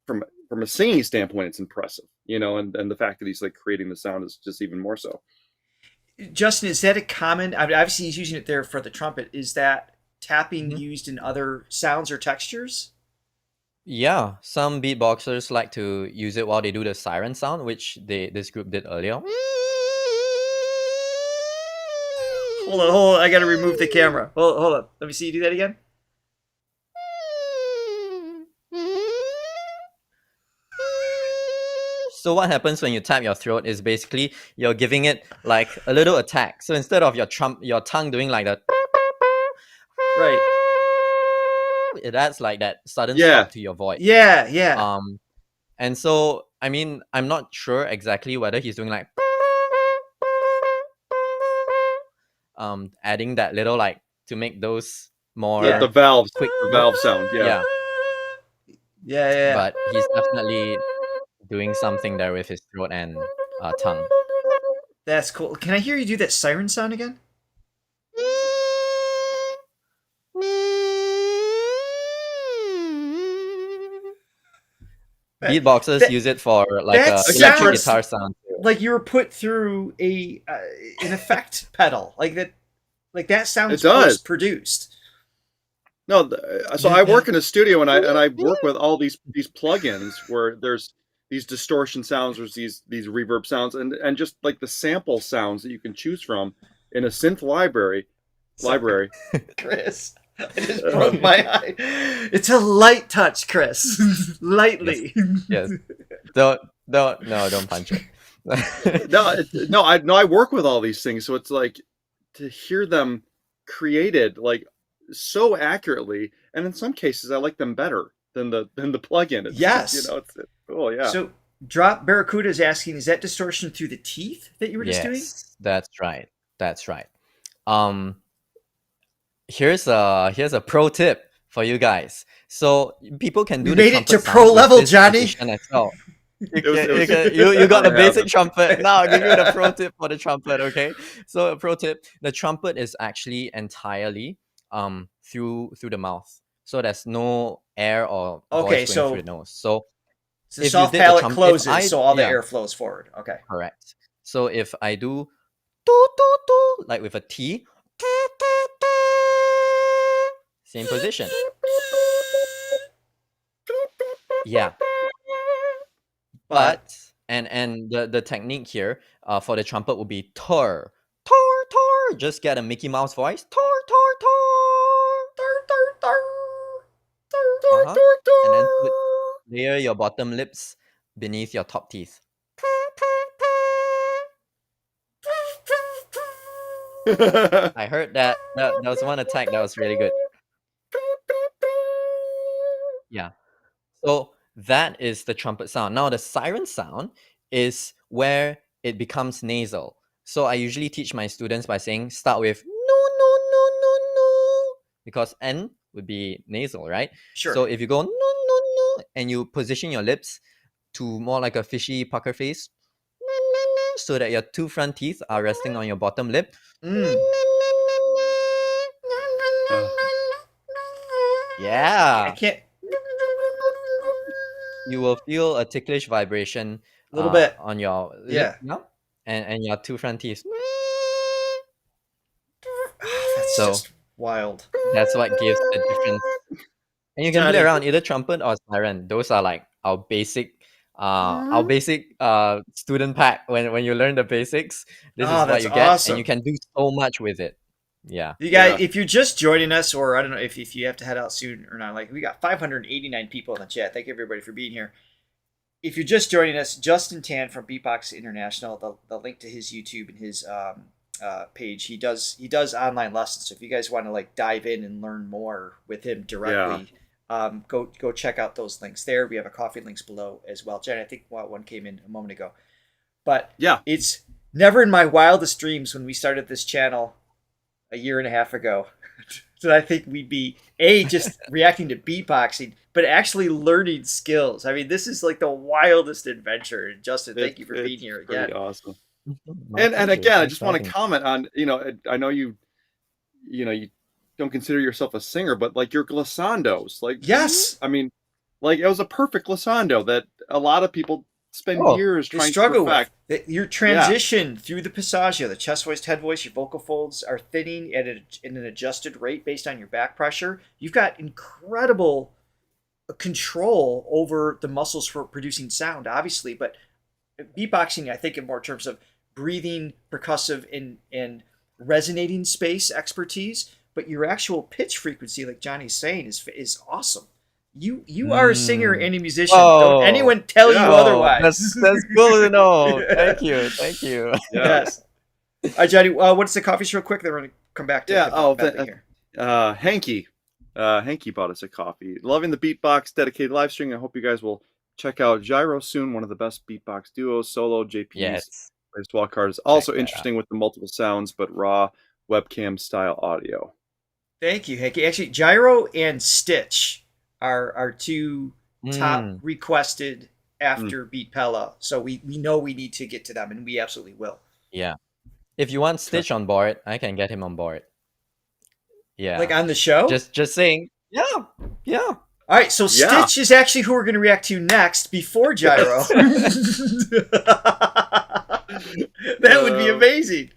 from a singing standpoint, it's impressive, and the fact that he's like creating the sound is just even more so. Justin, is that a common? I mean, obviously he's using it there for the trumpet. Is that tapping used in other sounds or textures? Yeah, some beatboxers like to use it while they do the siren sound, which this group did earlier. Hold on. I got to remove the camera. Hold on. Let me see you do that again. So what happens when you tap your throat is basically you're giving it like a little attack. So instead of your tongue doing like that, right, it adds like that sudden stop to your voice. Yeah. And so I mean, I'm not sure exactly whether he's doing like adding that little like to make those more the valves, quick, the valve sound. Yeah. But he's definitely doing something there with his throat and tongue. That's cool. Can I hear you do that siren sound again? Beatboxers use it for like a electric guitar sound too. Like you were put through an effect pedal, like that sounds post-produced. No, so I work in a studio and I work with all these plugins where there's these distortion sounds, there's these reverb sounds, and just like the sample sounds that you can choose from in a synth library. Chris, I just broke my eye. It's a light touch, Chris. Lightly. Yes. Don't punch it. I work with all these things, so it's like to hear them created like so accurately, and in some cases I like them better than the plugin. It's cool, yeah. So Drop Barracuda is asking, is that distortion through the teeth that you were just doing? That's right. Here's a pro tip for you guys. So people can do We the made it trumpet to pro sound with level, this Johnny. position as well. It was You got the Yeah, basic trumpet. Now I'll give you the pro tip for the trumpet, okay? So a pro tip, the trumpet is actually entirely through the mouth. So there's no air or Okay, voice going through the nose. So the if you soft did the palate trumpet, closes, so all the yeah, air flows forward. Okay. correct. So if I do do do do like with a T, same position. Yeah. But and the technique here for the trumpet would be tor tor tor. Just get a Mickey Mouse voice. Tor tor tor. Uh-huh. And then layer your bottom lips beneath your top teeth. I heard that was one attack that was really good. Yeah. So that is the trumpet sound. Now the siren sound is where it becomes nasal. So I usually teach my students by saying start with no no no no no, because N would be nasal, right? Sure. So if you go no no no and you position your lips to more like a fishy pucker face, so that your two front teeth are resting on your bottom lip. Yeah. I can't. You will feel a ticklish vibration A little bit. on your lip, Yeah. no? And your two front teeth. That's So just wild. that's what gives the difference. And you can play Johnny. around either trumpet or siren. Those are like our basic student pack. When you learn the basics, this is what that's you get, awesome. and you can do so much with it. Yeah. You guys, Yeah. if you're just joining us, or I don't know if you have to head out soon or not, like we got 589 people in the chat. Thank you everybody for being here. If you're just joining us, Justin Tan from Beatbox International, the link to his YouTube and his page, he does online lessons. So if you guys want to like dive in and learn more with him directly, go check out those links there. We have a coffee links below as well. Jen, I think one came in a moment ago, but Yeah. it's never in my wildest dreams when we started this channel a year and a half ago that I think we'd be just reacting to beatboxing, but actually learning skills. I mean, this is like the wildest adventure. And Justin, thank you for being here Pretty again. awesome. My And pleasure. again, I Thanks just for want to having me. comment on, I know you don't consider yourself a singer, but like your glissandos, like, Yes. I mean, like it was a perfect glissando that a lot of people spend years They trying struggle to perfect. with your transition through the passaggio, the chest voice, head voice. Your vocal folds are thinning at an adjusted rate based on your back pressure. You've got incredible control over the muscles for producing sound, obviously, but beatboxing, I think, in more terms of breathing, percussive, and resonating space expertise. But your actual pitch frequency, like Johnny's saying, is awesome. You are a singer and a musician. Don't anyone tell you otherwise. That's cool to know. Thank you. Yes. All right, Johnny. What's the coffee real quick? Then we're gonna come back to here. Hanky bought us a coffee. Loving the Beatbox dedicated live stream. I hope you guys will check out Gyro soon. One of the best beatbox duos. Solo JP's Yes. latest wild card is also Check that interesting with the multiple sounds, but raw webcam style audio. Thank you, Hanky. Actually, Gyro and Stitch are our two top requested after Beatpella. So we know we need to get to them, and we absolutely will. Yeah. If you want Stitch on board, I can get him on board. Yeah. Like on the show? Just saying. Yeah. All right, so Stitch is actually who we're going to react to next before Gyro. That would be amazing.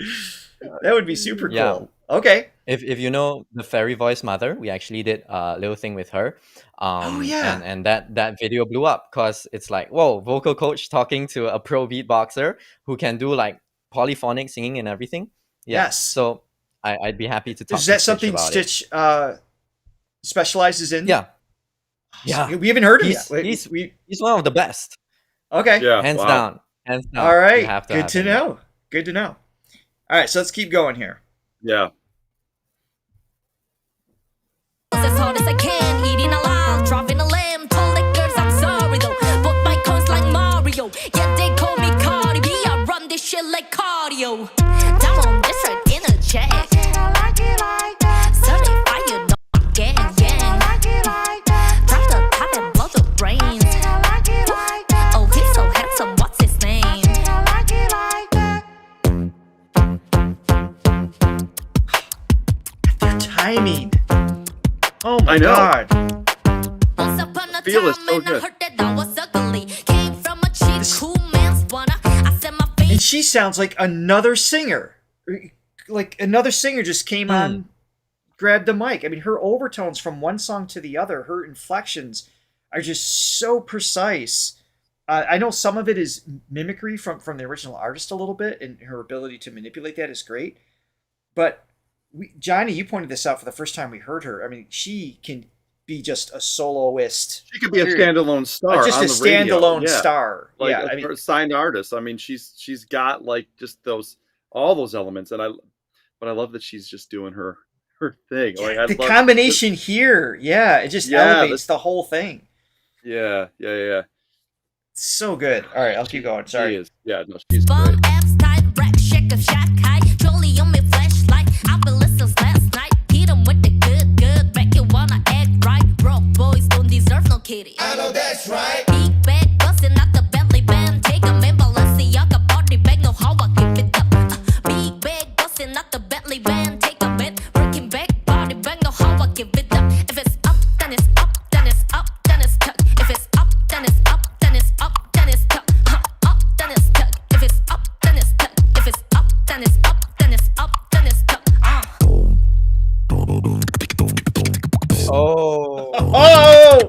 That would be super cool. Yeah. Okay. If you know the Fairy Voice Mother, we actually did a little thing with her. And that video blew up because it's like, whoa, vocal coach talking to a pro beatboxer who can do like polyphonic singing and everything. Yeah. Yes. So I'd be happy to talk Is to that Stitch something about Stitch specializes in? Yeah. Yeah. We haven't heard of him yet. He's one of the best. Okay. Yeah. Hands wow. down. Hands down. All right. You have to Good have to him. know. Good to know. All right, so let's keep going here. Yeah. As hard as I can, eating aloud, dropping a lamb. Told the girls I'm sorry though, but my coins like Mario. Yeah, they call me Cardi B. I run this shit like cardio. Down on this right in a check. Certified, you know I'm gang. my I know. God. Once upon a Feel is time, so and I good. heard that I was ugly. Came from a cheap, cool man's wanna. I said my face. And she sounds like another singer. Like another singer just came on, grabbed the mic. I mean, her overtones from one song to the other, her inflections are just so precise. I know some of it is mimicry from the original artist a little bit, and her ability to manipulate that is great. But Johnny, you pointed this out for the first time we heard her. I mean, she can be just a soloist. She could be a standalone star. Just on a the radio. standalone Yeah. star. Like Yeah, I mean, a signed artist. I mean, she's got like just all those elements, but I love that she's just doing her thing. Like the combination here, it just elevates the whole thing. Yeah. So good. All right, I'll keep going. Sorry. She is. Yeah, no, she's Bum great. abs tight, rack, shake of shack high. Trolley on me flashlight. I've been listening last night. Hit 'em with the good. Back you wanna act right. Broke boys don't deserve no kitty. I know that's right. Big bag busting out the Bentley band. Take 'em in Balenciaga body bag. Know how I give it up. Big bag busting out the Bentley band. Take 'em in breaking back body bag. Know how I give it up. If it's up, then it's up, then it's up, then it's tuck. If it's up, then it's up, then it's up, then it's tuck. Up, then it's tuck. If it's up, then it's tuck. If it's up, then it's up, then it's up, then it's tuck. Oh. Oh!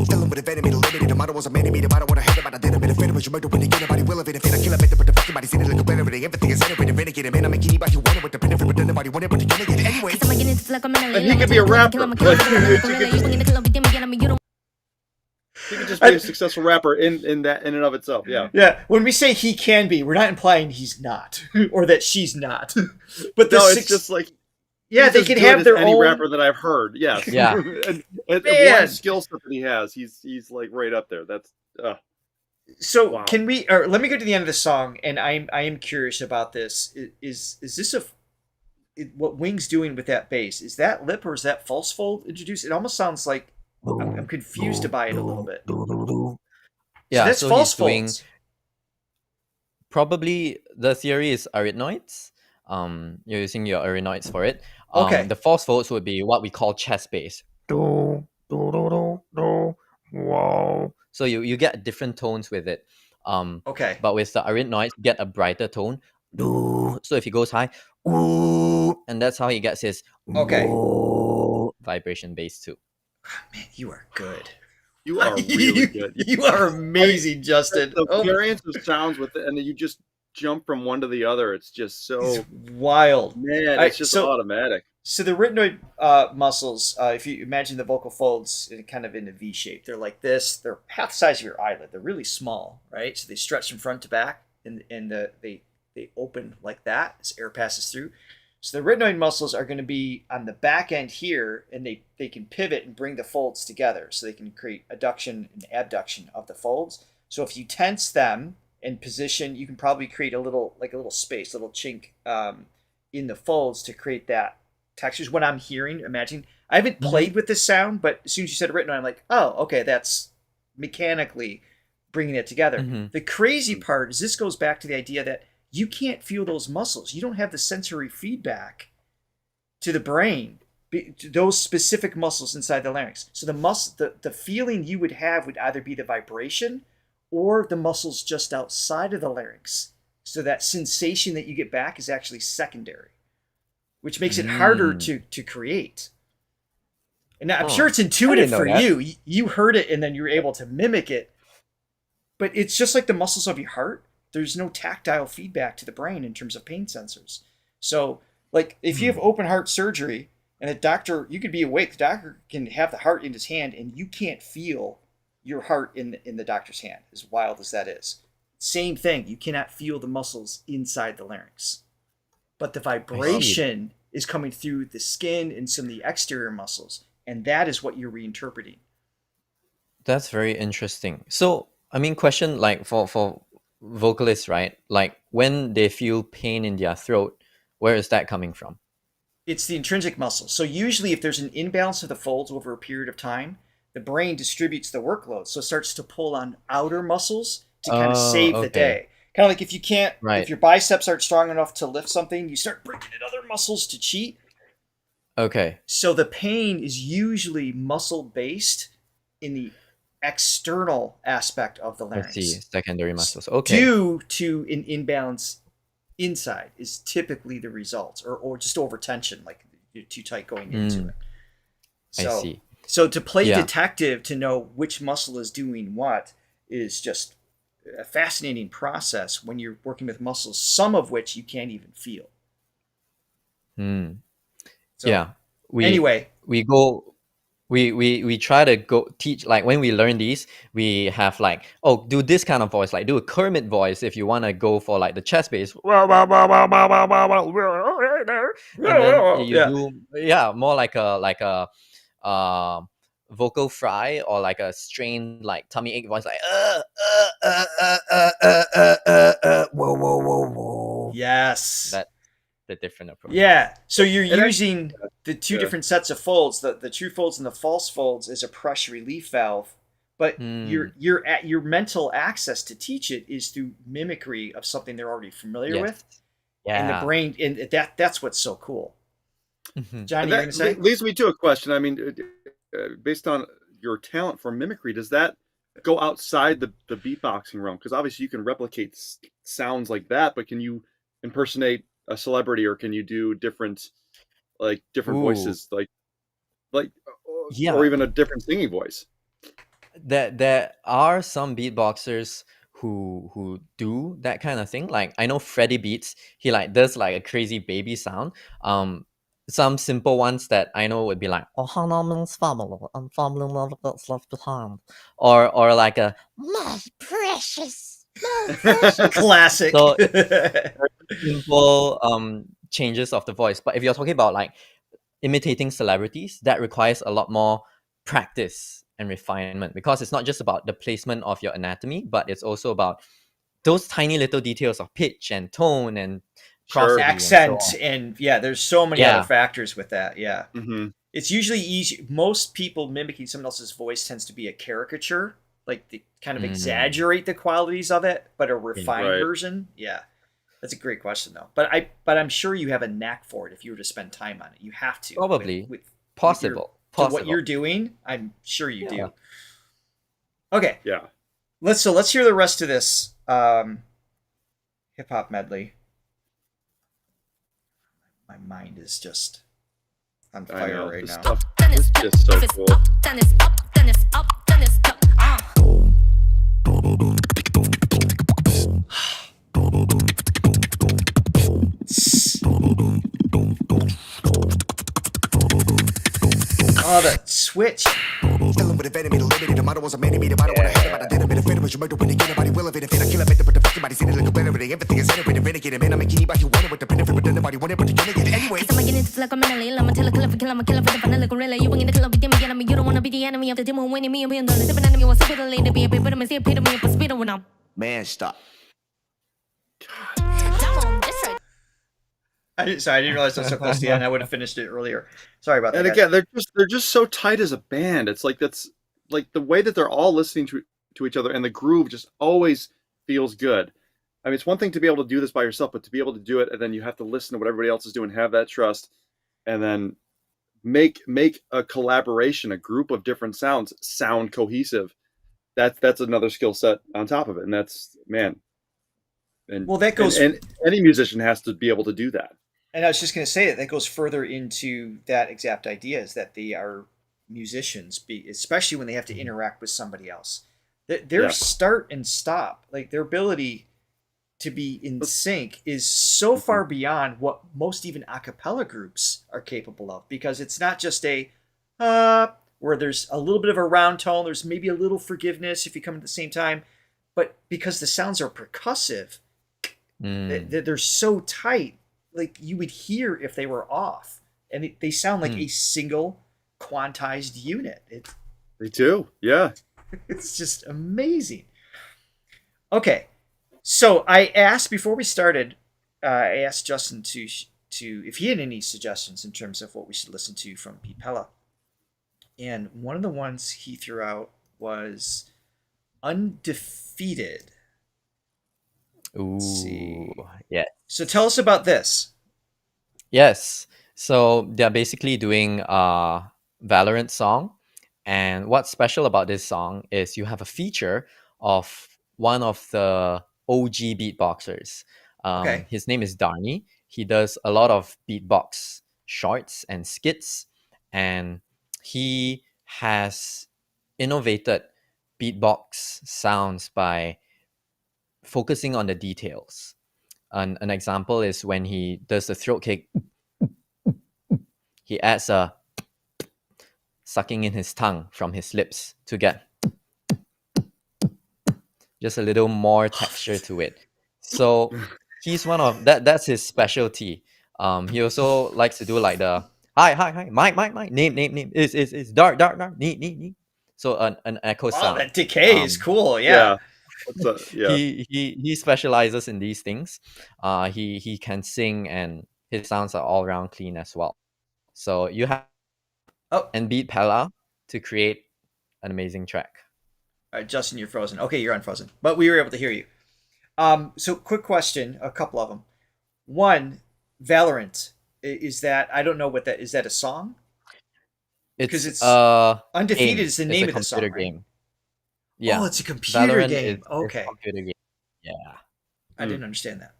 Still with a venom, eliminated. The model was a man, the model what I had about I did a bit of but you murder when you get nobody will of it. If I kill a bit, but the fucking body see it look better. Everything is celebrated, renegade, man. I'm making anybody who want it with the benefit, but nobody want it, but you get it anyway. And he could be a rapper. He could just be a successful rapper in and of itself. Yeah. Yeah, when we say he can be, we're not implying he's not, or that she's not. But It's just like they as can good have as their any own rapper that I've heard. Yes. Yeah. and Man. one skill set that he has, he's like right up there. That's So Wow. can we? Or let me go to the end of the song, and I am curious about this. Is this what Wing's doing with that bass? Is that lip or is that false fold introduced? It almost sounds like I'm confused by it a little bit. Yeah, that's so false he's doing folds. probably the theory is arytenoids. You're using your arytenoids for it. Okay. The false folds would be what we call chest bass. Wow. So you get different tones with it. Okay. But with the arytenoids, you get a brighter tone. So if he goes high, and that's how he gets his vibration bass too. Man, you are good. you are really good. You are amazing, Justin. The variance of sounds with it, and then you just jump from one to the other. It's just so It's wild. man. Alright, It's just so- automatic. So the arytenoid muscles, if you imagine the vocal folds kind of in a V shape, they're like this. They're half the size of your eyelid. They're really small, right? So they stretch from front to back, and they open like that as air passes through. So the arytenoid muscles are going to be on the back end here, and they can pivot and bring the folds together. So they can create adduction and abduction of the folds. So if you tense them and position, you can probably create a little space, a little chink in the folds to create that textures. When I'm hearing, imagine, I haven't played with this sound, but as soon as you said arytenoid, I'm like, oh, okay, that's mechanically bringing it together. The crazy part is this goes back to the idea that you can't feel those muscles. You don't have the sensory feedback to the brain, to those specific muscles inside the larynx. So the feeling you would have would either be the vibration or the muscles just outside of the larynx. So that sensation that you get back is actually secondary, which makes it harder to create. And I'm sure it's intuitive for you. You heard it and then you were able to mimic it. But it's just like the muscles of your heart. There's no tactile feedback to the brain in terms of pain sensors. So, like, if you have open heart surgery and the doctor, you could be awake, the doctor can have the heart in his hand and you can't feel your heart in the doctor's hand, as wild as that is. Same thing. You cannot feel the muscles inside the larynx. But the vibration is coming through the skin and some of the exterior muscles. And that is what you're reinterpreting. That's very interesting. So, I mean, question like for vocalists, right? Like when they feel pain in their throat, where is that coming from? It's the intrinsic muscles. So usually if there's an imbalance of the folds over a period of time, the brain distributes the workload. So it starts to pull on outer muscles to kind of save the day. Kind of like if you can't, Right. if your biceps aren't strong enough to lift something, you start bringing in other muscles to cheat. Okay. So the pain is usually muscle based in the external aspect of the I larynx. see. Secondary muscles. Okay. Due to an imbalance inside is typically the results, or just overtension, like you're too tight going into it. So, I see. So to play Yeah. detective, to know which muscle is doing what, is just a fascinating process when you're working with muscles, some of which you can't even feel. So, Yeah. anyway, we try to go teach, like when we learn these, we have like, oh, do this kind of voice, like do a Kermit voice if you want to go for like the chest bass. And then you do more like a vocal fry, or like a strained like tummy ache voice, like whoa whoa whoa whoa. yes. That the different approach. Yeah. So you're using actually, the two different sets of folds, the true folds and the false folds, as a pressure relief valve. But your mental access to teach it is through mimicry of something they're already familiar with. Yeah. And the brain, and that's what's so cool. Johnny, you're And gonna say? leads me to a question. I mean, based on your talent for mimicry, does that go outside the beatboxing realm? Because obviously you can replicate sounds like that, but can you impersonate a celebrity, or can you do different voices, like Yeah. or even a different singing voice? There are some beatboxers who do that kind of thing. Like I know Freddie Beats, he like does like a crazy baby sound. Some simple ones that I know would be like, oh, Hanaman's family and family never gets left behind, or like a my precious, Classic. So simple changes of the voice. But if you're talking about like imitating celebrities, that requires a lot more practice and refinement, because it's not just about the placement of your anatomy, but it's also about those tiny little details of pitch and tone and prosody accent, and so on. and there's so many other factors with that. It's usually easy. Most people mimicking someone else's voice tends to be a caricature, like they kind of exaggerate the qualities of it, but a refined version. That's a great question though. But I'm sure you have a knack for it if you were to spend time on it. You have to. Probably. Possible. What you're doing, I'm sure you do. Okay. Yeah. Let's hear the rest of this hip hop medley. My mind is just on fire right now. Stuff is just so cool. Then it's up, then it's up, then it's up. Oh, the switch. Filling with a venom, limited. The model was a man, made a model with a head about a dinner, bit of freedom, but you murder when you get nobody will of it. If I kill a bit, but the fucking body sitting like a better, everything is generated, renegade, man. I'm making anybody want it with the benefit, but then nobody want it, but you get it anyway. I'm getting into like a mentally, I'm a killer for kill, I'm a killer for the vanilla gorilla. You ain't in the club with them again, I mean, you don't want to be the enemy of the demon winning me and being the different enemy. Was super late to be a bit, but I'm a see a pit of me up a speed when I'm. Man, stop. I didn't realize I was so close to the end. I would have finished it earlier. Sorry about that. And again, they're just so tight as a band. It's like that's like the way that they're all listening to each other, and the groove just always feels good. I mean, it's one thing to be able to do this by yourself, but to be able to do it, and then you have to listen to what everybody else is doing, have that trust, and then make a collaboration, a group of different sounds sound cohesive. That's another skill set on top of it, and that's man. And that goes. And any musician has to be able to do that. And I was just going to say that goes further into that exact idea, is that they are musicians, especially when they have to interact with somebody else. Their start and stop, like their ability to be in sync, is so far beyond what most even a cappella groups are capable of, because it's not just where there's a little bit of a round tone, there's maybe a little forgiveness if you come at the same time, but because the sounds are percussive, they're so tight, like you would hear if they were off, and they sound like a single quantized unit. They do, yeah. It's just amazing. Okay, so I asked before we started. I asked Justin to if he had any suggestions in terms of what we should listen to from Beatpella, and one of the ones he threw out was Undefeated. Ooh, see. yeah. So tell us about this. Yes. So they're basically doing a Valorant song. And what's special about this song is you have a feature of one of the OG beatboxers. Okay. His name is Darnie. He does a lot of beatbox shorts and skits. And he has innovated beatbox sounds by focusing on the details. An example is when he does the throat kick, he adds a sucking in his tongue from his lips to get just a little more texture to it. So he's one of that's his specialty. He also likes to do like the hi, Mike, name is dark, neat. So an echo Oh, sound. that decay is cool. Yeah. Yeah. He specializes in these things. He can sing, and his sounds are all around clean as well. So you have and Beatpella to create an amazing track. All right, Justin, you're frozen. Okay, you're unfrozen, but we were able to hear you. So quick question, a couple of them. One, Valorant, is that, I don't know what that is. That a song? Because it's Undefeated is the name of the song, right? Game. Yeah. Oh, it's a computer Valorant game. is Okay. a computer game. Yeah. I didn't understand that.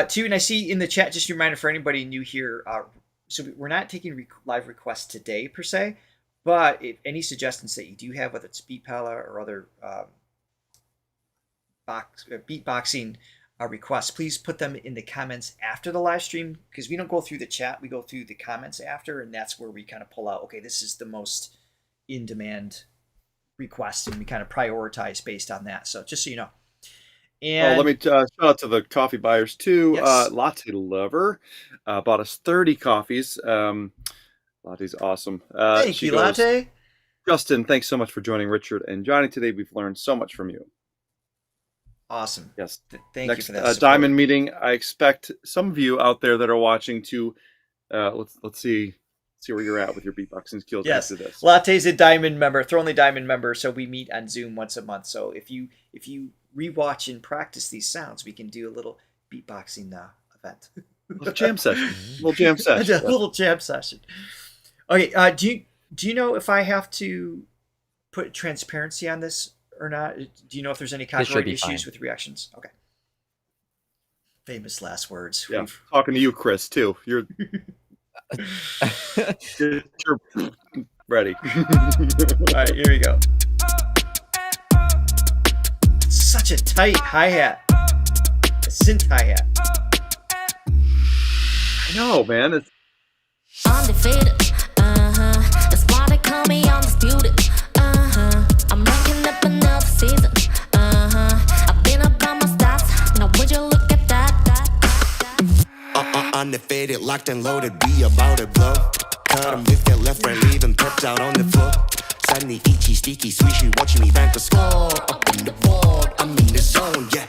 Two, and I see in the chat, just a reminder for anybody new here, so we're not taking live requests today per se, but if any suggestions that you do have, whether it's Beatpella or other beatboxing requests, please put them in the comments after the live stream, because we don't go through the chat, we go through the comments after, and that's where we kind of pull out, okay, this is the most in-demand request, and we kind of prioritize based on that. So just so you know. And let me shout out to the coffee buyers too. Yes. Latte Lover bought us 30 coffees. Latte's awesome. Thank you, Latte. Justin, thanks so much for joining Richard and Johnny today. We've learned so much from you. Awesome. Yes. Thank Next, you for that support. Diamond meeting. I expect some of you out there that are watching to let's see where you're at with your beatboxing skills Yes. after this. Latte's a Diamond member, Throga Diamond member, so we meet on Zoom once a month. So if you rewatch and practice these sounds, we can do a little beatboxing event. A jam session. A little jam session. A little jam session. Okay. Do you know if I have to put transparency on this or not? Do you know if there's any copyright issues with reactions? Okay. Famous last words. Yeah. Talking to you, Chris, too. You're ready. All right, here we go. Such a tight hi-hat. A synth hi-hat. I know, man. It's Undefeated, that's why they call me undisputed, I'm ranking up another season, I've been up on my stats, now would you look at that? Undefeated, locked and loaded, be about it, blow. Cut him with that left right, leave him pepped out on the floor. Suddenly itchy, sticky, swishy, watching me bank the score. Up in the board, I'm in the zone, yeah.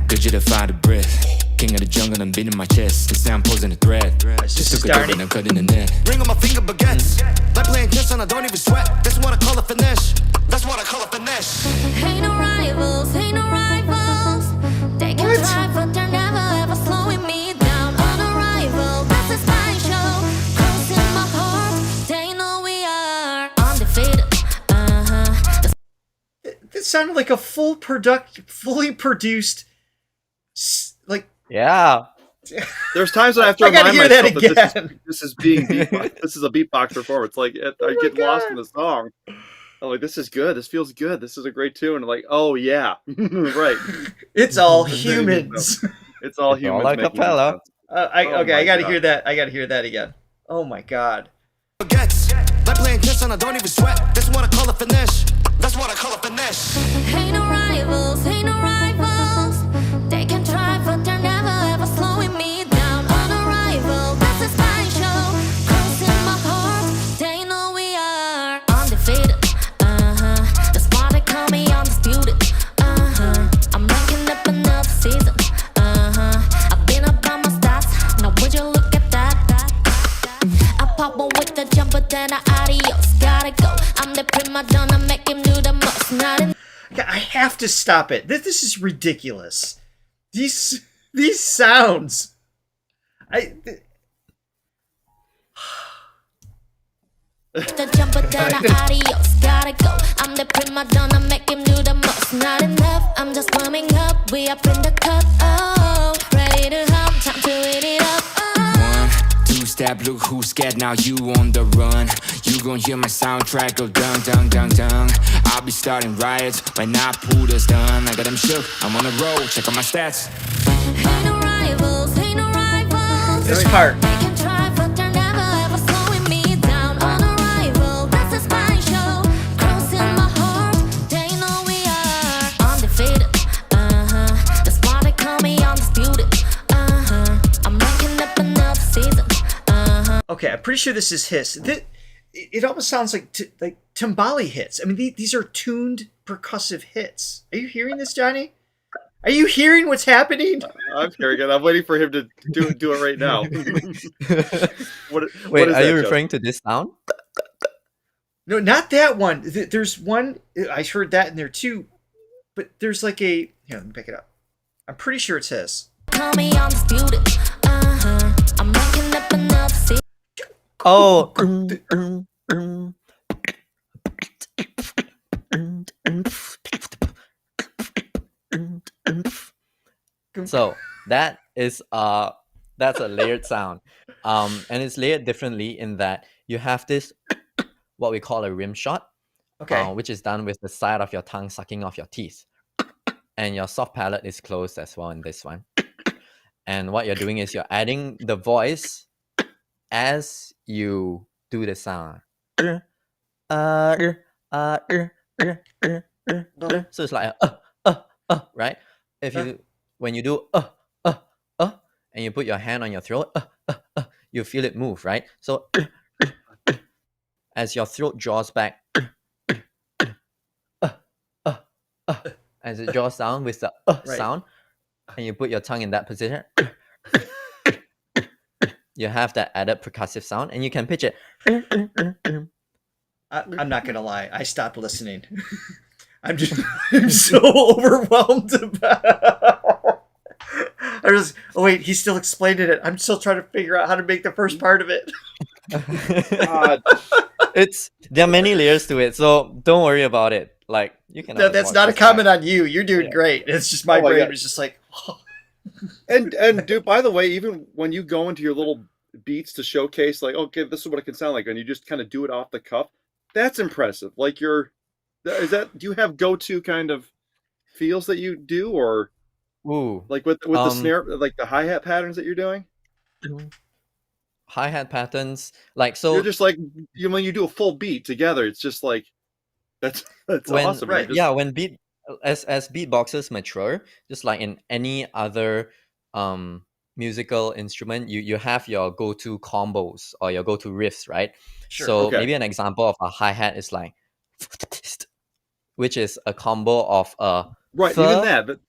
Good you defy the breath. King of the jungle, I'm beating my chest. The sound posing a threat. Just took a dip and I'm cutting the net. Ring on my finger baguettes. Like playing chess and I don't even sweat. That's what I call a finesse. That's what I call a finesse. Ain't no rivals, they can try, but they're never ever slowing me down. On arrival, that's a spy show. Crossing my heart, they know we are undefeated. This sounded like a fully produced, like. Yeah. There's times when I have to I gotta remind hear myself that that again. this is being beatbox. This is a beatbox performance. Like I get lost in the song. I'm like, this is good. This feels good. This is a great tune. I'm like, oh yeah, right. It's all humans. It's all humans. All a making cappella. I Oh gotta my hear that. I gotta hear that again. Oh my god. Baguettes. Like playing chess and I don't even sweat. That's what I call a finesse. That's what I call a finesse. Ain't no rivals, they can try, but they're never ever slowing me down. On arrival, that's a spy show. Crossing my heart, they know we are undefeated. That's why they call me undisputed. I'm ranking up another season. I've been up on my stats, now would you look at that? I pop one with the jumper, then I adios. Gotta go, I'm the prima donna, make him do the most. Not in I have to stop it. This is ridiculous. these sounds. The jumper done adios, gotta go. I'm the prima donna, make him do the most. Not enough, I'm just warming up. We up in the cup, oh, ready to hop, time to eat it up. Oh. 1, 2 step, look who's scared now. You on the run. You gon' hear my soundtrack go dung dung dung dung. I'll be starting riots when I pull this done. I got them shook. I'm on the road. Check out my stats. Ain't no rivals, ain't no rivals. This part. They can try, but they're never ever slowing me down. On arrival, that's a spine show. Crossing my heart, they know we are undefeated. That's why they call me undisputed. I'm racking up another season. Okay, I'm pretty sure this is hiss. It almost sounds like timbali hits. I mean, these are tuned percussive hits. Are you hearing this, Johnny? Are you hearing what's happening? I'm hearing it. I'm waiting for him to do it right now. Wait, are you referring to this sound? No, not that one. There's one. I heard that in there too. But there's like a... Here, let me pick it up. I'm pretty sure it's his. Call me undisputed. I'm racking up another season. Oh. So that is that's a layered sound, and it's layered differently in that you have this what we call a rim shot, which is done with the side of your tongue sucking off your teeth, and your soft palate is closed as well in this one. And what you're doing is you're adding the voice as you do the sound. So it's like right? If you when you do and you put your hand on your throat, you feel it move, right? So as your throat draws back, as it draws down with the sound, and you put your tongue in that position, you have that added percussive sound, and you can pitch it. I'm not gonna lie. I stopped listening. I'm so overwhelmed about. Oh wait, he's still explaining it. I'm still trying to figure out how to make the first part of it. There are many layers to it, so don't worry about it. Like you can. No, that's not a comment on you. You're doing great. It's just my brain was just like. And dude, by the way, even when you go into your little beats to showcase, like, okay, this is what it can sound like, and you just kind of do it off the cuff, that's impressive. Like, do you have go-to kind of feels that you do, or like with the snare, like the hi-hat patterns that you're doing? Hi-hat patterns, like, so you're just like, when you do a full beat together, it's just like that's awesome, right? Yeah, when as beatboxers mature, just like in any other musical instrument, you have your go-to combos or your go-to riffs, right? Sure. So maybe an example of a hi-hat is like, which is a combo of a right, even that, but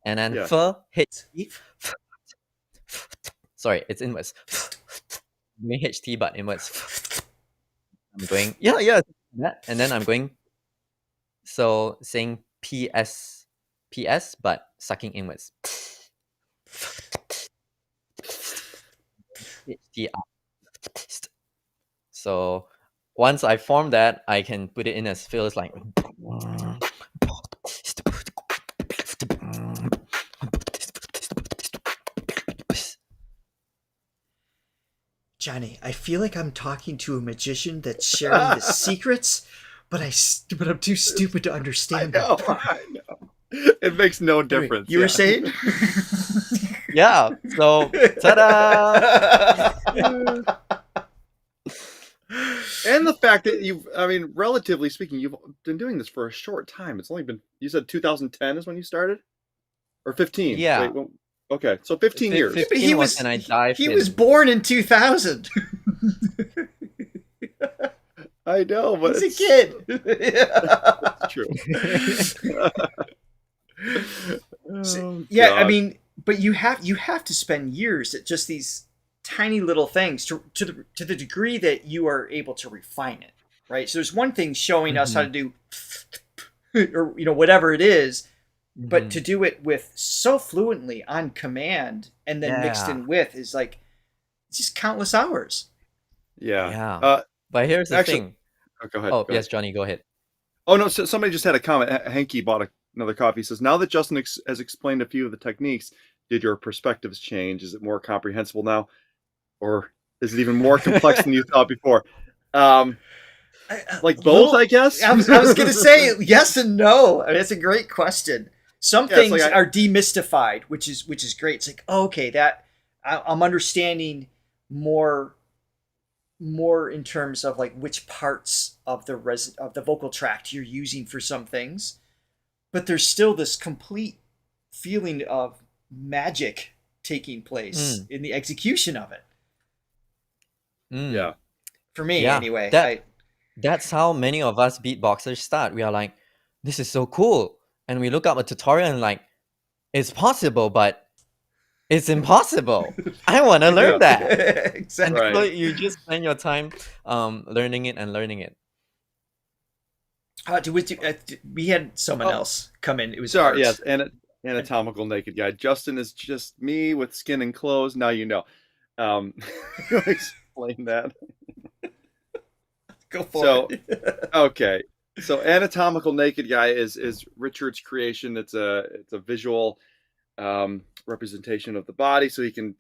and then hits. Sorry, it's inwards. Doing HT but inwards. I'm going that, and then I'm going. So saying PS, but sucking inwards. So once I form that, I can put it in as feels like. Johnny, I feel like I'm talking to a magician that's sharing the secrets, but I'm too stupid to understand. I know. It makes no difference. You were saying? Yeah. So, ta-da! And the fact that relatively speaking, you've been doing this for a short time. It's only been, you said 2010 is when you started? Or 15? Yeah. Wait, okay, so 15 years. 15 he was born in 2000. I know, but he's a kid. That's true. Yeah, I mean, but you have to spend years at just these tiny little things to the degree that you are able to refine it, right? So there's one thing showing us how to do, or whatever it is, but to do it with so fluently on command and then mixed in with is like it's just countless hours. Yeah. But here's the thing. Oh, go ahead. Oh, go yes, ahead. Johnny, go ahead. Oh, no, so somebody just had a comment. Hanky bought another coffee. He says, now that Justin has explained a few of the techniques, did your perspectives change? Is it more comprehensible now? Or is it even more complex than you thought before? Like both, I guess? I was going to say yes and no. I mean, that's a great question. Some things are demystified, which is great. It's like, oh, okay, that I'm understanding more in terms of like which parts of the vocal tract you're using for some things, but there's still this complete feeling of magic taking place in the execution of it. Yeah, for me anyway. That's how many of us beatboxers start. We are like, this is so cool, and we look up a tutorial and like, it's possible, but it's impossible. I want to learn that. Exactly. And so you just spend your time learning it. We had someone else come in. It was sorry. Yes, and anatomical naked guy. Justin is just me with skin and clothes. Now you know. Explain that. Go for it. Okay. So anatomical naked guy is Richard's creation. It's a visual representation of the body, so he can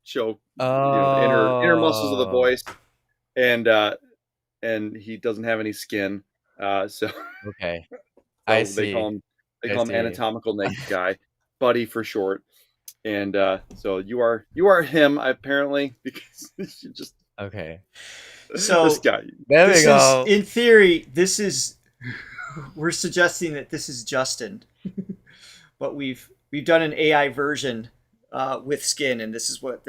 show the inner muscles of the voice, and he doesn't have any skin. So okay, I see. They call him anatomical naked guy, Buddy for short. And so you are him apparently, because you just okay. So this guy. There we go. In theory, we're suggesting that this is Justin, but we've done an AI version with skin, and this is what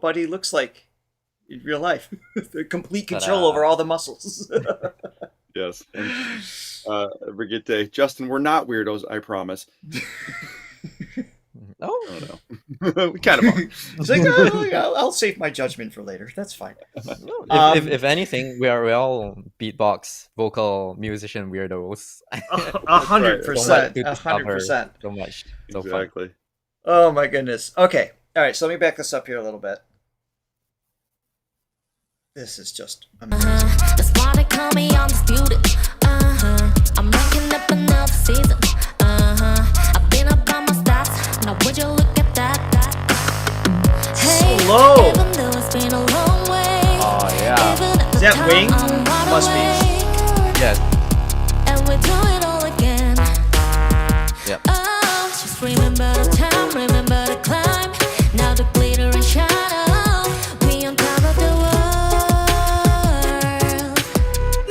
Buddy looks like in real life. The complete control over all the muscles. Yes. And Brigitte, Justin, we're not weirdos, I promise. Oh no, we kind of are. It's like, I'll save my judgment for later. That's fine. If anything, we are all beatbox vocal musician weirdos. 100%. 100%. So much. So exactly. Fun. Oh my goodness. Okay. All right. So let me back this up here a little bit. This is just amazing. That's why they call me undisputed. I'm ranking up another season. I've been up on my stats. Now would you look at that? Hey, slow. Even though it's been a long way. Oh yeah. Is that wing? Must be. Yes. And we do it all again. Yep. Oh, just remember the time, remember the climb. Now the glitter and shadow. We on top of the world.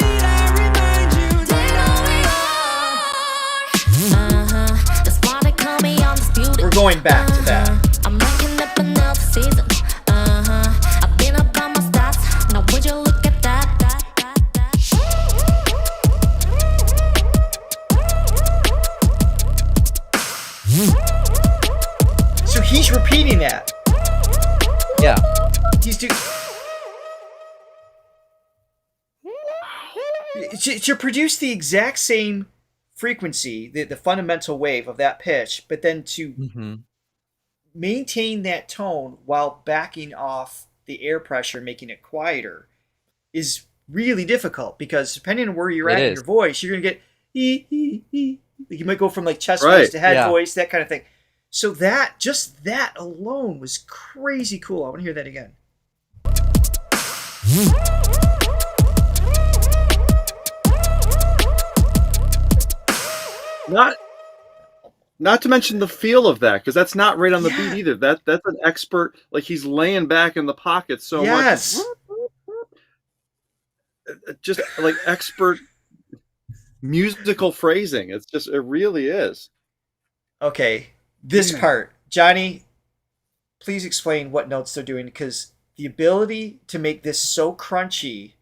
Need I remind you they know we are. That's why they call me undisputed. We're going back to that. I'm ranking up another season. I've been up on my stats. Now would you look at that? So he's repeating that. Yeah. He's doing. To produce the exact same frequency, the fundamental wave of that pitch, but then to maintain that tone while backing off the air pressure, making it quieter, is really difficult, because depending on where you're at in your voice, you're going to get you might go from like chest voice to head voice, that kind of thing. So just that alone was crazy cool. I want to hear that again. Not to mention the feel of that, because that's not right on the beat either. That's an expert, like he's laying back in the pocket so much. Just like expert musical phrasing. It really is. Okay, this part, Johnny, please explain what notes they're doing, because the ability to make this so crunchy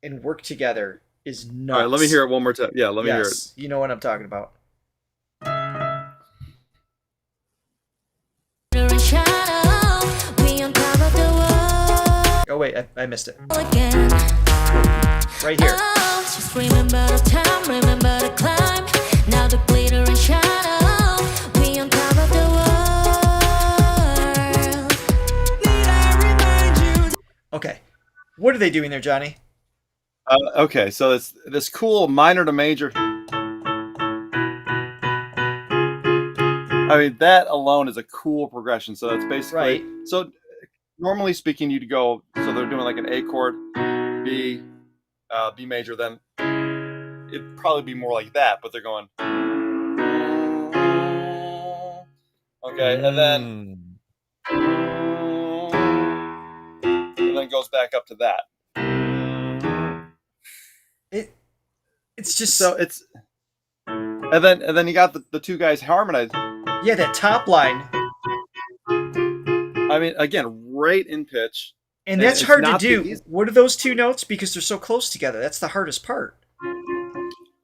and work together is nuts. All right, let me hear it one more time. Yeah, let me hear it. You know what I'm talking about. Oh wait, I missed it. Right here. Just remember the time, remember the climb. Now the glitter and shadow. What are they doing there, Johnny? Okay, so it's this cool minor to major. I mean, that alone is a cool progression. So that's basically Right. So normally speaking, you'd go. So they're doing like an A chord, B, B major. Then it'd probably be more like that, but they're going. Okay, and then goes back up to that. It's just So it's and then you got the two guys harmonized. yeah, that top line. I mean, again, right in pitch. And that's it's hard to not the do. easy- What are those two notes? Because they're so close together. That's the hardest part.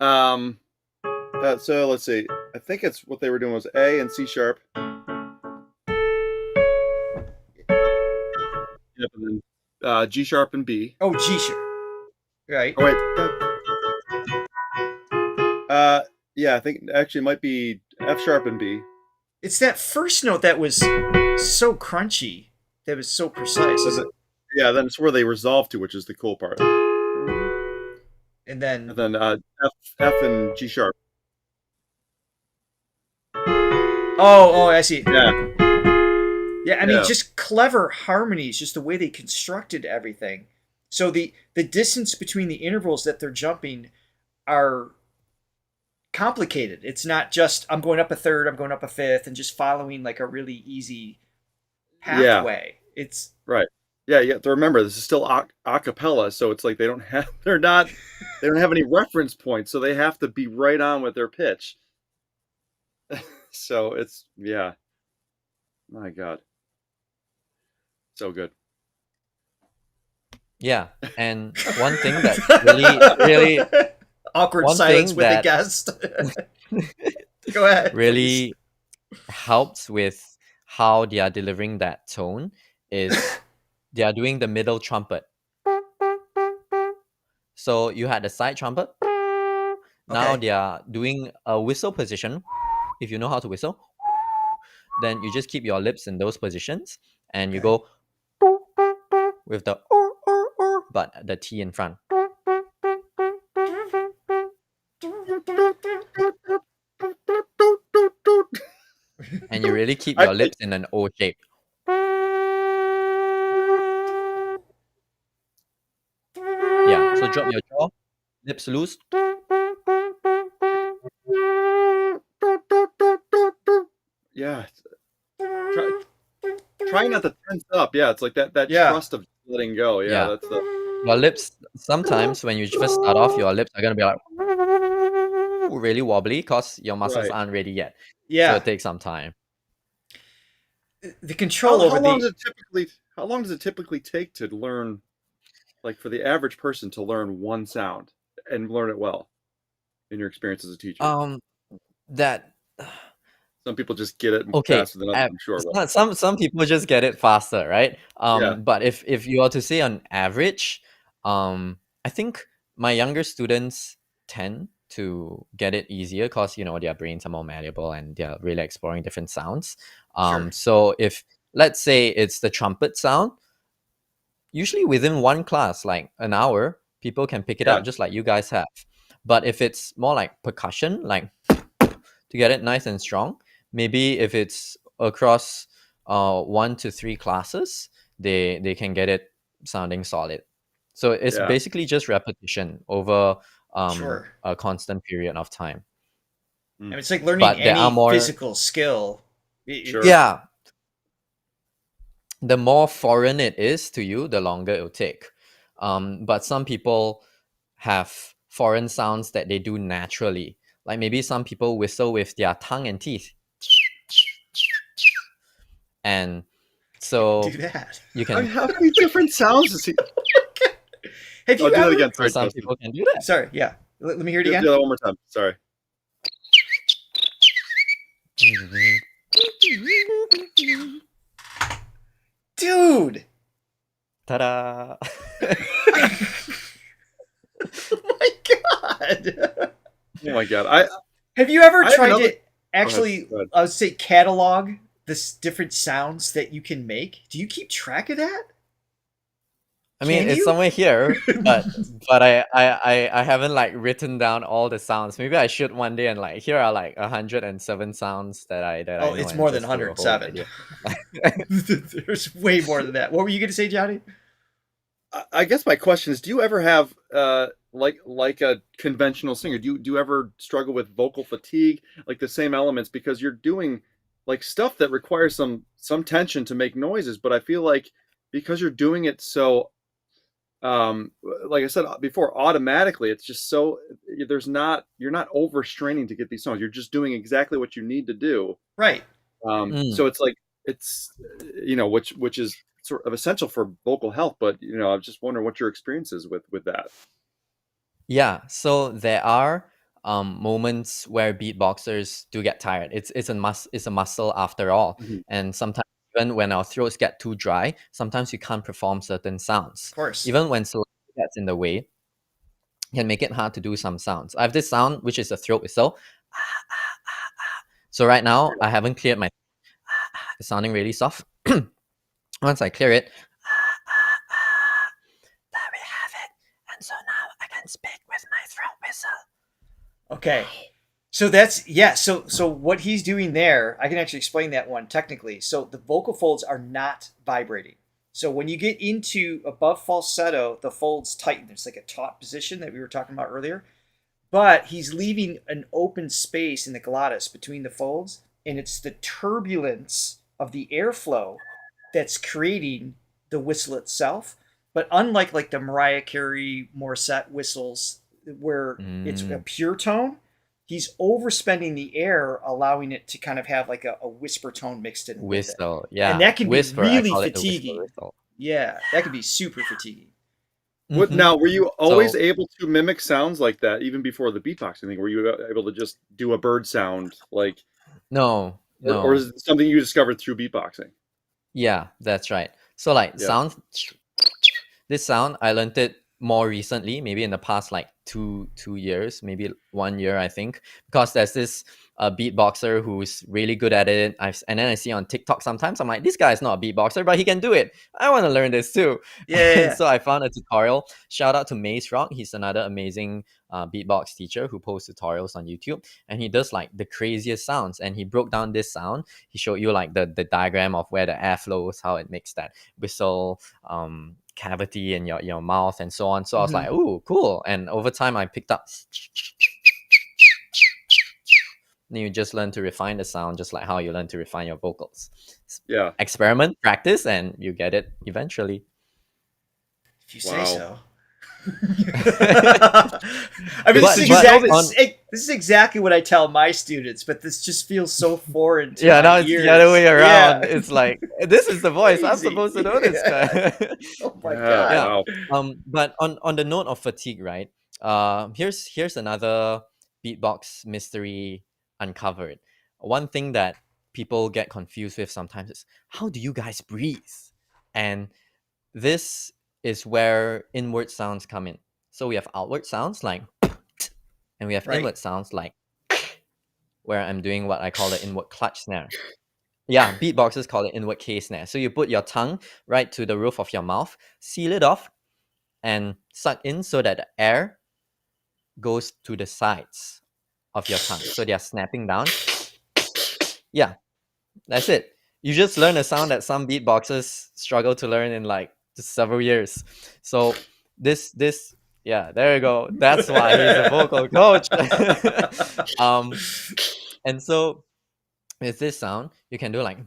So let's see. I think it's what they were doing was A and C sharp. Yep, and then G sharp and B. Oh, G sharp. Right. Oh wait. Yeah, I think actually it might be F sharp and B. It's that first note that was so crunchy. That was so precise. Yeah, then it's where they resolve to, which is the cool part. And then F and G sharp. Oh, I see. Yeah. Yeah, I mean, Yeah. just clever harmonies, just the way they constructed everything. So the distance between the intervals that they're jumping are complicated. It's not just I'm going up a third, I'm going up a fifth, and just following like a really easy pathway. It's right. Yeah, you have to remember this is still a cappella, so it's like they don't have any reference points, so they have to be right on with their pitch. So it's my God. So good. Yeah, and one thing that really awkward one silence thing with a that- guest. Go ahead. really helps with how they are delivering that tone is they are doing the middle trumpet. So you had the side trumpet. Now Okay. they are doing a whistle position. If you know how to whistle, then you just keep your lips in those positions and you go with the but the T in front. And you really keep your lips in an O shape. Yeah, so drop your jaw, lips loose. Yeah. Trying not to tense up. Yeah, it's like that Yeah. trust of letting go. Yeah, Yeah. that's the Your lips, sometimes when you first start off, your lips are going to be like really wobbly because your muscles Right. aren't ready yet. So Yeah. it takes some time. The control over how long the does it typically take to learn, like for the average person to learn one sound and learn it well in your experience as a teacher? That Some people just get it okay. faster than others, I'm sure. But Some people just get it faster, right? Yeah. But if you are to say on average, I think my younger students tend to get it easier because their brains are more malleable and they're really exploring different sounds. Sure. So if let's say it's the trumpet sound, usually within one class, like an hour, people can pick it Yeah. up just like you guys have. But if it's more like percussion, like to get it nice and strong, maybe if it's across 1 to 3 classes, they can get it sounding solid. So it's Yeah. basically just repetition over Sure. a constant period of time. I mean, it's like learning But there any are more- physical skill. Sure. Yeah. The more foreign it is to you, the longer it'll take. But some people have foreign sounds that they do naturally. Like maybe some people whistle with their tongue and teeth. And so Do that. you I mean, can how many different sounds is he? Have you Oh, do that ever? again. so Sorry, some Justin. people can do that. Sorry. Yeah. Let me hear it Do again. that one more time. Sorry. Dude. Ta-da! Oh my god. Oh my God. Have you ever I have tried another- to actually, Go ahead. I would say, catalog the different sounds that you can make? Do you keep track of that? I mean, Can it's you? somewhere here, but I haven't like written down all the sounds. Maybe I should one day, and like here are like 107 sounds that I Oh, know, it's and more than just do a whole 107. video. There's way more than that. What were you going to say, Johnny? I guess my question is, do you ever have like a conventional singer? Do you ever struggle with vocal fatigue, like the same elements, because you're doing like stuff that requires some tension to make noises, but I feel like because you're doing it so like I said before, automatically, it's just so you're not overstraining to get these songs. You're just doing exactly what you need to do. Right. So it's like it's which is sort of essential for vocal health. But I'm just wondering what your experience is with that. Yeah, so there are moments where beatboxers do get tired. It's a muscle after all, Mhm. and sometimes even when our throats get too dry, sometimes we can't perform certain sounds. Of course. Even when saliva gets in the way, it can make it hard to do some sounds. I have this sound which is a throat whistle. So right now I haven't cleared my. It's sounding really soft. Once I clear it, there we have it. And so now I can speak with my throat whistle. Okay. So that's so what he's doing there, I can actually explain that one technically. So the vocal folds are not vibrating. So when you get into above falsetto, the folds tighten. It's like a taut position that we were talking about earlier. But he's leaving an open space in the glottis between the folds, and it's the turbulence of the airflow that's creating the whistle itself. But unlike like the Mariah Carey, Morissette whistles, where it's a pure tone, he's overspending the air, allowing it to kind of have like a whisper tone mixed in with it. Whistle, yeah. And that can Whisper, be I really call it the fatiguing. whistle. Yeah, that can be super fatiguing. What now? Were you always So- able to mimic sounds like that even before the beatboxing thing? Were you able to just do a bird sound like, No. or is it something you discovered through beatboxing? Yeah, that's right. So like Yeah. sound, this sound I learned it more recently, maybe in the past like two years, maybe 1 year, I think, because there's this beatboxer who's really good at it. And then I see on TikTok sometimes, I'm like, this guy's not a beatboxer, but he can do it. I want to learn this too. Yeah. And so I found a tutorial. Shout out to Maze Rock. He's another amazing beatbox teacher who posts tutorials on YouTube, and he does like the craziest sounds. And he broke down this sound. He showed you like the diagram of where the air flows, how it makes that whistle cavity in your mouth and so on. So I was like, ooh, cool. And over time I picked up. Then you just learn to refine the sound, just like how you learn to refine your vocals. Yeah. Experiment, practice, and you get it eventually. If you say Wow. so. I mean, this is exactly what I tell my students, but this just feels so foreign to Yeah, my now it's ears. the other way around. Yeah. It's like, this is the voice. I'm Crazy. supposed to know this guy. Oh my Yeah, god. wow. But on the note of fatigue, right? Here's another beatbox mystery uncovered. One thing that people get confused with sometimes is, how do you guys breathe? And this is where inward sounds come in. So we have outward sounds like, and we have Right. inward sounds like, where I'm doing what I call the inward clutch snare. Yeah, beatboxers call it inward K snare. So you put your tongue right to the roof of your mouth, seal it off, and suck in so that the air goes to the sides of your tongue. So they are snapping down. Yeah, that's it. You just learn a sound that some beatboxers struggle to learn in like just several years. So this yeah, there you go. That's why he's a vocal coach. And so with this sound, you can do like,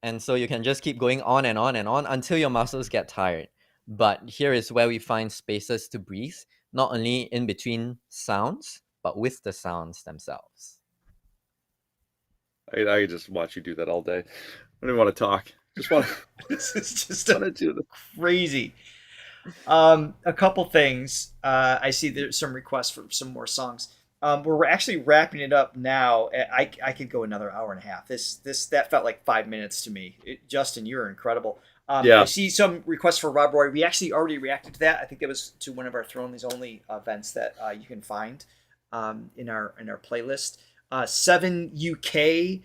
and so you can just keep going on and on and on until your muscles get tired. But here is where we find spaces to breathe, not only in between sounds, but with the sounds themselves. I just watch you do that all day. I don't even want to talk. Just want to. This is just want to do this. crazy. A couple things. I see there's some requests for some more songs. We're actually wrapping it up now. I could go another hour and a half. That felt like 5 minutes to me. Justin, you're incredible. Yeah. I see some requests for Rob Roy. We actually already reacted to that. I think that was to one of our Thrown These Only events that you can find in our playlist. 7 UK,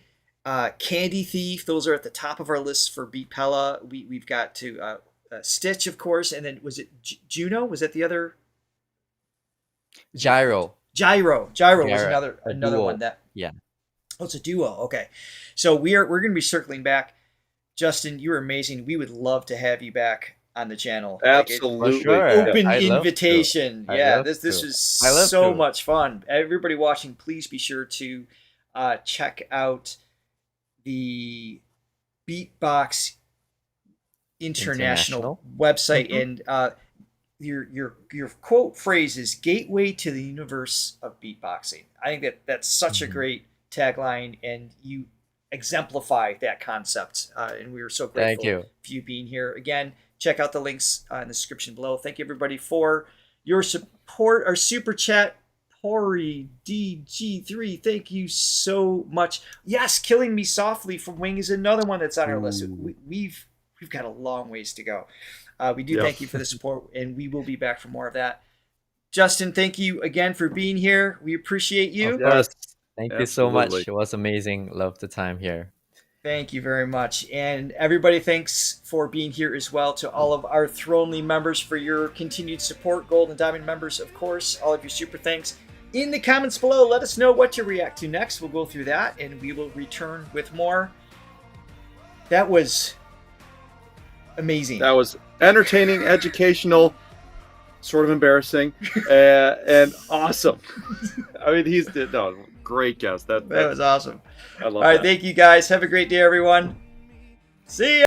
Candy Thief. Those are at the top of our list for Beatpella. We've got to Stitch, of course, and then was it Juno? Was that the other? Gyro. Gyro was another duo. one that. Yeah. Oh, it's a duo. Okay, so we're going to be circling back. Justin, you were amazing. We would love to have you back on the channel. Absolutely. Sure. Open I'd love invitation. to. Yeah, I'd love this to. was I love so to. much fun. Everybody watching, please be sure to check out the Beatbox International website, and your quote phrase is "gateway to the universe of beatboxing." I think that's such a great tagline, and you exemplify that concept. And we are so grateful for you being here. Again, check out the links in the description below. Thank you everybody for your support. Our super chat, Pori DG3, thank you so much. Yes, Killing Me Softly from Wing is another one that's on our list. We've got a long ways to go. We do thank you for the support, and we will be back for more of that. Justin, thank you again for being here. We appreciate you. Yes. Thank you so much. It was amazing. Love the time here. Thank you very much. And everybody, thanks for being here as well. To all of our Thronely members for your continued support. Gold and Diamond members, of course, all of your super thanks. In the comments below, let us know what to react to next. We'll go through that, and we will return with more. That was amazing. That was entertaining, educational, sort of embarrassing, and awesome. I mean, great guest. That was awesome. I love All right, that. thank you guys. Have a great day, everyone. See ya.